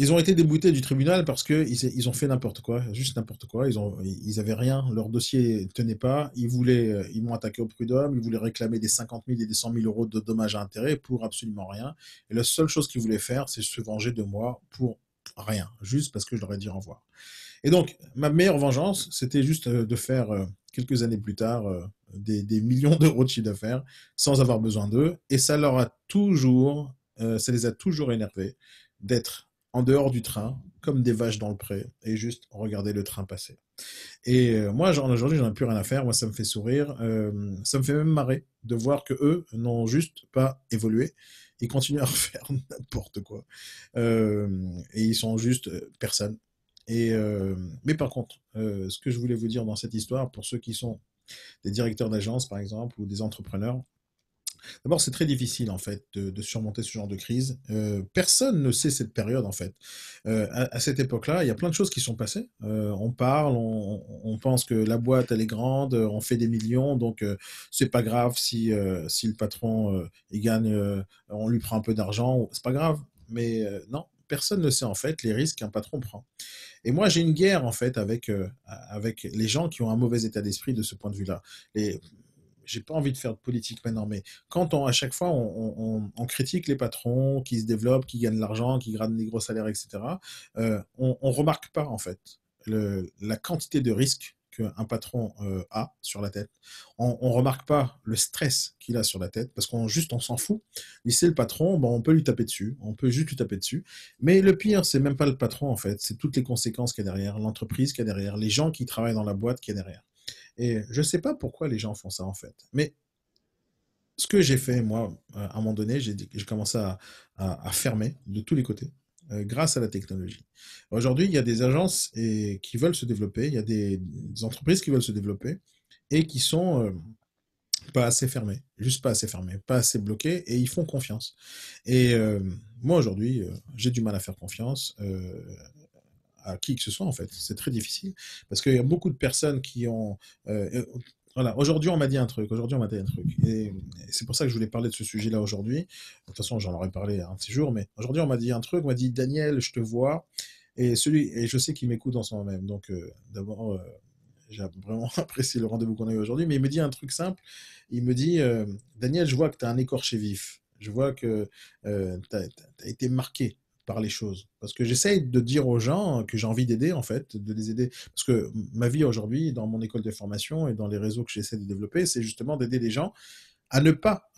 Ils ont été déboutés du tribunal parce que ils ont fait n'importe quoi, juste n'importe quoi. Ils avaient rien, leur dossier tenait pas. Ils m'ont attaqué au prud'homme, ils voulaient réclamer des 50 000 et des 100 000 euros de dommages à intérêts pour absolument rien. Et la seule chose qu'ils voulaient faire, c'est se venger de moi pour rien, juste parce que je leur ai dit au revoir. Et donc, ma meilleure vengeance, c'était juste de faire quelques années plus tard des millions d'euros de chiffre d'affaires sans avoir besoin d'eux. Et ça les a toujours énervés d'être en dehors du train, comme des vaches dans le pré, et juste regarder le train passer. Et moi, aujourd'hui, j'en ai plus rien à faire. Moi, ça me fait sourire. Ça me fait même marrer de voir que eux n'ont juste pas évolué. Ils continuent à refaire n'importe quoi. Euh, et ils sont juste personne. Mais par contre, ce que je voulais vous dire dans cette histoire, pour ceux qui sont des directeurs d'agence, par exemple, ou des entrepreneurs, d'abord, c'est très difficile en fait de surmonter ce genre de crise. Personne ne sait cette période en fait. À cette époque-là, il y a plein de choses qui sont passées. On parle, on pense que la boîte elle est grande, on fait des millions, donc c'est pas grave si le patron il gagne, on lui prend un peu d'argent, c'est pas grave. Mais non, personne ne sait en fait les risques qu'un patron prend. Et moi, j'ai une guerre en fait avec les gens qui ont un mauvais état d'esprit de ce point de vue-là. Les, j'ai pas envie de faire de politique maintenant, mais à chaque fois, on critique les patrons qui se développent, qui gagnent de l'argent, qui gagnent des gros salaires, etc., on remarque pas, en fait, la quantité de risques qu'un patron a sur la tête. On remarque pas le stress qu'il a sur la tête, parce on s'en fout. Il sait le patron, bon, on peut lui taper dessus, on peut juste lui taper dessus. Mais le pire, c'est même pas le patron, en fait, c'est toutes les conséquences qu'il y a derrière, l'entreprise qu'il y a derrière, les gens qui travaillent dans la boîte qu'il y a derrière. Et je ne sais pas pourquoi les gens font ça en fait. Mais ce que j'ai fait, moi, à un moment donné, j'ai commencé à fermer de tous les côtés grâce à la technologie. Aujourd'hui, il y a des agences qui veulent se développer, il y a des entreprises qui veulent se développer et qui sont pas assez fermées, juste pas assez fermées, pas assez bloquées et ils font confiance. Et moi, aujourd'hui, j'ai du mal à faire confiance à qui que ce soit en fait. C'est très difficile parce qu'il y a beaucoup de personnes qui ont. Voilà, aujourd'hui on m'a dit un truc, aujourd'hui on m'a dit un truc. Et c'est pour ça que je voulais parler de ce sujet-là aujourd'hui. De toute façon, j'en aurais parlé un de ces jours, mais aujourd'hui on m'a dit un truc, on m'a dit Daniel, je te vois. Et je sais qu'il m'écoute en ce moment même. Donc d'abord, j'ai vraiment apprécié le rendez-vous qu'on a eu aujourd'hui, mais il me dit un truc simple. Il me dit Daniel, je vois que tu as un écorché vif. Je vois que tu as été marqué par les choses. Parce que j'essaye de dire aux gens que j'ai envie d'aider, en fait, de les aider. Parce que ma vie aujourd'hui, dans mon école de formation et dans les réseaux que j'essaie de développer, c'est justement d'aider les gens à ne pas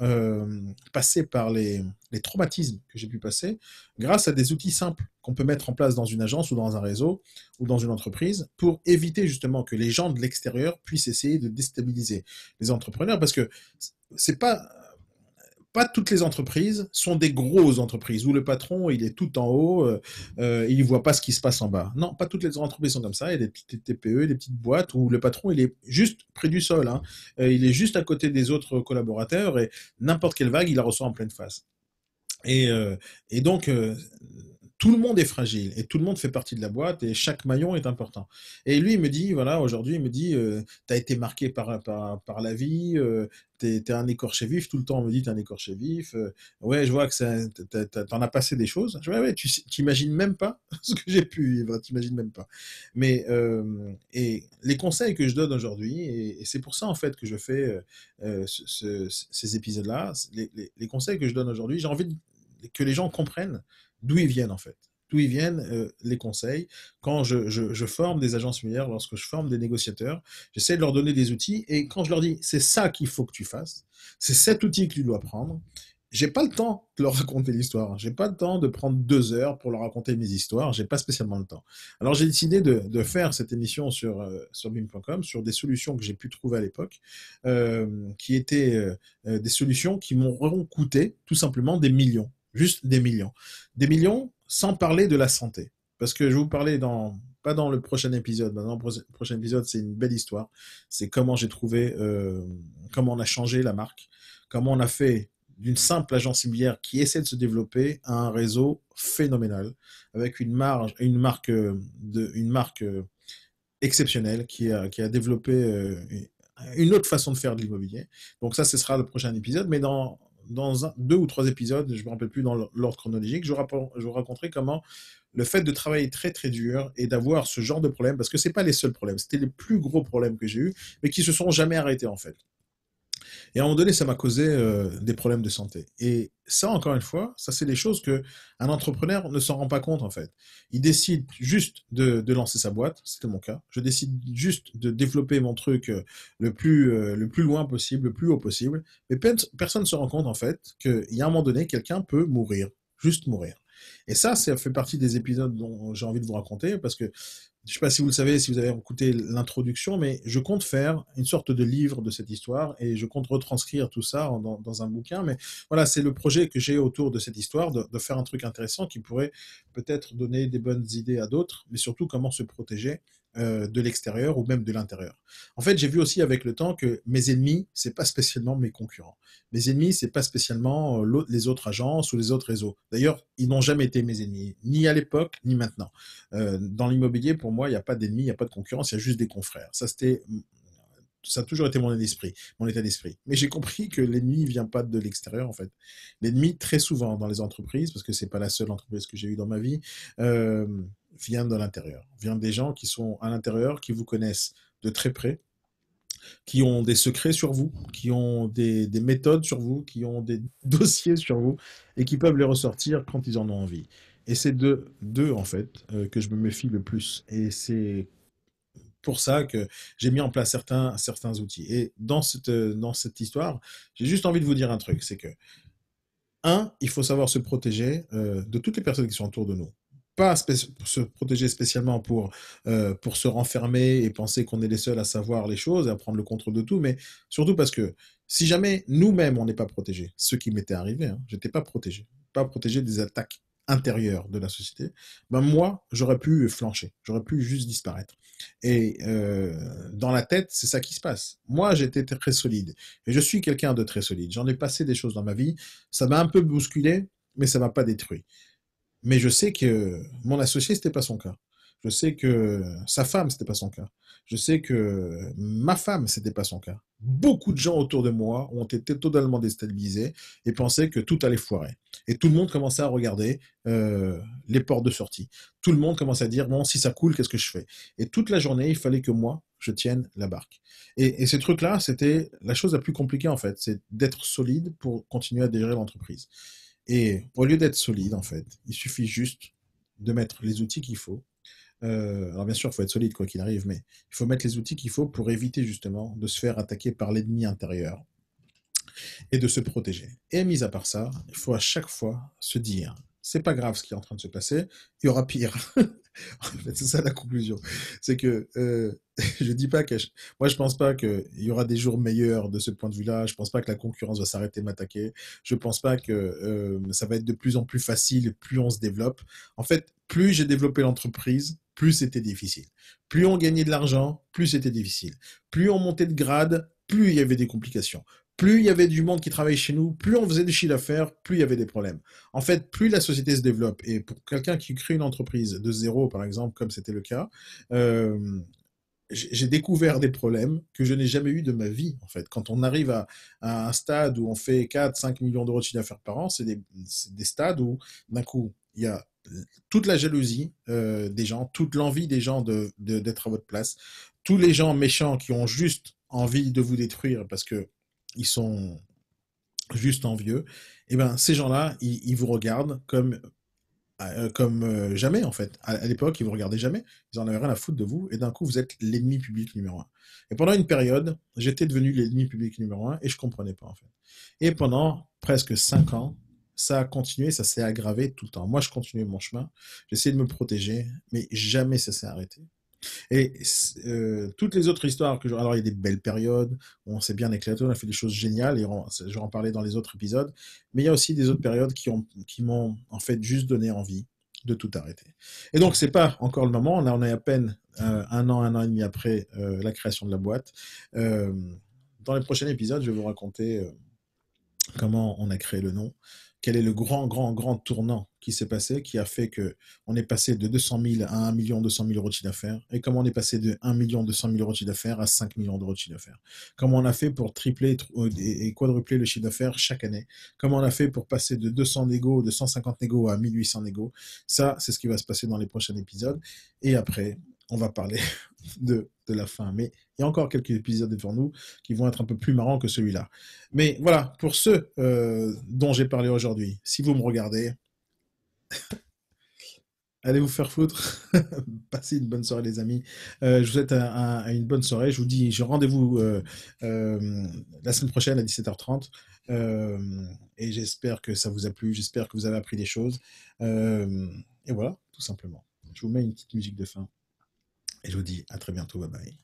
passer par les traumatismes que j'ai pu passer grâce à des outils simples qu'on peut mettre en place dans une agence ou dans un réseau ou dans une entreprise pour éviter justement que les gens de l'extérieur puissent essayer de déstabiliser les entrepreneurs parce que c'est pas toutes les entreprises sont des grosses entreprises où le patron il est tout en haut, il voit pas ce qui se passe en bas. Non, pas toutes les entreprises sont comme ça. Il y a des petites TPE, des petites boîtes où le patron il est juste près du sol, hein. Il est juste à côté des autres collaborateurs et n'importe quelle vague il la reçoit en pleine face. Et, euh, et donc, tout le monde est fragile et tout le monde fait partie de la boîte et chaque maillon est important. Et lui, il me dit, voilà, aujourd'hui, il me dit, t'as été marqué par la vie, t'es un écorché vif, tout le temps on me dit t'es un écorché vif, ouais, je vois que t'en as passé des choses. Je dis, ouais, ouais, tu t'imagines même pas ce que j'ai pu vivre, t'imagines même pas. Mais, et les conseils que je donne aujourd'hui, et c'est pour ça en fait que je fais ces épisodes-là, les conseils que je donne aujourd'hui, j'ai envie que les gens comprennent d'où ils viennent en fait. D'où ils viennent les conseils. Quand je forme des agents similaires, lorsque je forme des négociateurs, j'essaie de leur donner des outils et quand je leur dis c'est ça qu'il faut que tu fasses, c'est cet outil que tu dois prendre, j'ai pas le temps de leur raconter l'histoire. J'ai pas le temps de prendre 2 heures pour leur raconter mes histoires. J'ai pas spécialement le temps. Alors j'ai décidé de faire cette émission sur bim.com, sur des solutions que j'ai pu trouver à l'époque, qui étaient des solutions qui m'auront coûté tout simplement des millions. Juste des millions. Des millions sans parler de la santé. Parce que je vais vous parler pas dans le prochain épisode. Dans le prochain épisode, c'est une belle histoire. C'est comment j'ai trouvé, comment on a changé la marque, comment on a fait d'une simple agence immobilière qui essaie de se développer à un réseau phénoménal, avec une marque exceptionnelle qui a développé une autre façon de faire de l'immobilier. Donc ça, ce sera le prochain épisode, mais dans deux ou trois épisodes, je ne me rappelle plus dans l'ordre chronologique, je vous raconterai comment le fait de travailler très très dur et d'avoir ce genre de problème, parce que ce n'est pas les seuls problèmes, c'était les plus gros problèmes que j'ai eus, mais qui se sont jamais arrêtés en fait. Et à un moment donné, ça m'a causé des problèmes de santé. Et ça, encore une fois, ça, c'est des choses que un entrepreneur ne s'en rend pas compte, en fait. Il décide juste de lancer sa boîte, c'était mon cas. Je décide juste de développer mon truc le plus loin possible, le plus haut possible. Mais personne ne se rend compte, en fait, qu'il y a un moment donné, quelqu'un peut mourir, juste mourir. Et ça fait partie des épisodes dont j'ai envie de vous raconter, parce que je ne sais pas si vous le savez, si vous avez écouté l'introduction, mais je compte faire une sorte de livre de cette histoire et je compte retranscrire tout ça dans un bouquin. Mais voilà, c'est le projet que j'ai autour de cette histoire, de faire un truc intéressant qui pourrait peut-être donner des bonnes idées à d'autres, mais surtout comment se protéger de l'extérieur ou même de l'intérieur. En fait, j'ai vu aussi avec le temps que mes ennemis, c'est pas spécialement mes concurrents. Mes ennemis, c'est pas spécialement les autres agences ou les autres réseaux. D'ailleurs, ils n'ont jamais été mes ennemis, ni à l'époque, ni maintenant. Dans l'immobilier, pour moi, il n'y a pas d'ennemis, il n'y a pas de concurrence, il y a juste des confrères. Ça a toujours été mon état d'esprit. Mais j'ai compris que l'ennemi ne vient pas de l'extérieur, en fait. L'ennemi, très souvent dans les entreprises, parce que c'est pas la seule entreprise que j'ai eue dans ma vie, euh, vient de l'intérieur. Vient des gens qui sont à l'intérieur, qui vous connaissent de très près, qui ont des secrets sur vous, qui ont des méthodes sur vous, qui ont des dossiers sur vous, et qui peuvent les ressortir quand ils en ont envie. Et c'est d'eux, en fait, que je me méfie le plus. Et c'est pour ça que j'ai mis en place certains outils. Et dans cette histoire, j'ai juste envie de vous dire un truc, c'est que, il faut savoir se protéger de toutes les personnes qui sont autour de nous. Pas se protéger spécialement pour se renfermer et penser qu'on est les seuls à savoir les choses et à prendre le contrôle de tout, mais surtout parce que si jamais nous-mêmes on n'est pas protégés, ce qui m'était arrivé, hein, j'étais pas protégé des attaques intérieures de la société, ben moi j'aurais pu flancher, j'aurais pu juste disparaître. Et dans la tête, c'est ça qui se passe. Moi j'étais très solide et je suis quelqu'un de très solide. J'en ai passé des choses dans ma vie, ça m'a un peu bousculé, mais ça m'a pas détruit. Mais je sais que mon associé, c'était pas son cas. Je sais que sa femme, c'était pas son cas. Je sais que ma femme, c'était pas son cas. Beaucoup de gens autour de moi ont été totalement déstabilisés et pensaient que tout allait foirer. Et tout le monde commençait à regarder les portes de sortie. Tout le monde commençait à dire, bon, si ça coule, qu'est-ce que je fais? Et toute la journée, il fallait que moi, je tienne la barque. Et ces trucs-là, c'était la chose la plus compliquée, en fait. C'est d'être solide pour continuer à gérer l'entreprise. Et au lieu d'être solide, en fait, il suffit juste de mettre les outils qu'il faut. Alors bien sûr, il faut être solide quoi qu'il arrive, mais il faut mettre les outils qu'il faut pour éviter justement de se faire attaquer par l'ennemi intérieur et de se protéger. Et mis à part ça, il faut à chaque fois se dire, c'est pas grave ce qui est en train de se passer, il y aura pire. En fait, c'est ça la conclusion. C'est que je dis pas que moi je pense pas qu'il y aura des jours meilleurs de ce point de vue-là. Je pense pas que la concurrence va s'arrêter de m'attaquer. Je pense pas que ça va être de plus en plus facile plus on se développe. En fait, plus j'ai développé l'entreprise, plus c'était difficile. Plus on gagnait de l'argent, plus c'était difficile. Plus on montait de grade, plus il y avait des complications. Plus il y avait du monde qui travaillait chez nous, plus on faisait du chiffre d'affaires, plus il y avait des problèmes. En fait, plus la société se développe, et pour quelqu'un qui crée une entreprise de zéro, par exemple, comme c'était le cas, euh, j'ai découvert des problèmes que je n'ai jamais eu de ma vie, en fait. Quand on arrive à un stade où on fait 4, 5 millions d'euros de chiffre d'affaires par an, c'est des stades où, d'un coup, il y a toute la jalousie des gens, toute l'envie des gens d'être à votre place, tous les gens méchants qui ont juste envie de vous détruire parce que ils sont juste envieux, et ben ces gens-là, ils vous regardent comme jamais en fait. À l'époque, ils vous regardaient jamais, ils en avaient rien à foutre de vous, et d'un coup, vous êtes l'ennemi public numéro un. Et pendant une période, j'étais devenu l'ennemi public numéro un, et je comprenais pas en fait. Et pendant presque 5 ans, ça a continué, ça s'est aggravé tout le temps. Moi, je continuais mon chemin, j'essayais de me protéger, mais jamais ça s'est arrêté. Et toutes les autres histoires alors il y a des belles périodes où on s'est bien éclaté, on a fait des choses géniales, et je vais en parler dans les autres épisodes, mais il y a aussi des autres périodes qui m'ont en fait juste donné envie de tout arrêter. Et donc c'est pas encore le moment, on est à peine un an et demi après la création de la boîte. Dans les prochains épisodes, je vais vous raconter comment on a créé le nom, quel est le grand, grand, grand tournant qui s'est passé, qui a fait que on est passé de 200 000 à 1 200 000 euros de chiffre d'affaires, et comment on est passé de 1 200 000 euros de chiffre d'affaires à 5 millions d'euros de chiffre d'affaires. Comment on a fait pour tripler et quadrupler le chiffre d'affaires chaque année. Comment on a fait pour passer de 200 négos, de 150 négos à 1800 négos. Ça, c'est ce qui va se passer dans les prochains épisodes. Et après, on va parler de la fin. Mais il y a encore quelques épisodes devant nous qui vont être un peu plus marrants que celui-là. Mais voilà, pour ceux dont j'ai parlé aujourd'hui, si vous me regardez, allez vous faire foutre. Passez une bonne soirée, les amis. Je vous souhaite une bonne soirée. Je vous dis, j'ai rendez-vous la semaine prochaine à 17h30. Et j'espère que ça vous a plu. J'espère que vous avez appris des choses. Et voilà, tout simplement. Je vous mets une petite musique de fin. Et je vous dis à très bientôt. Bye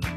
bye.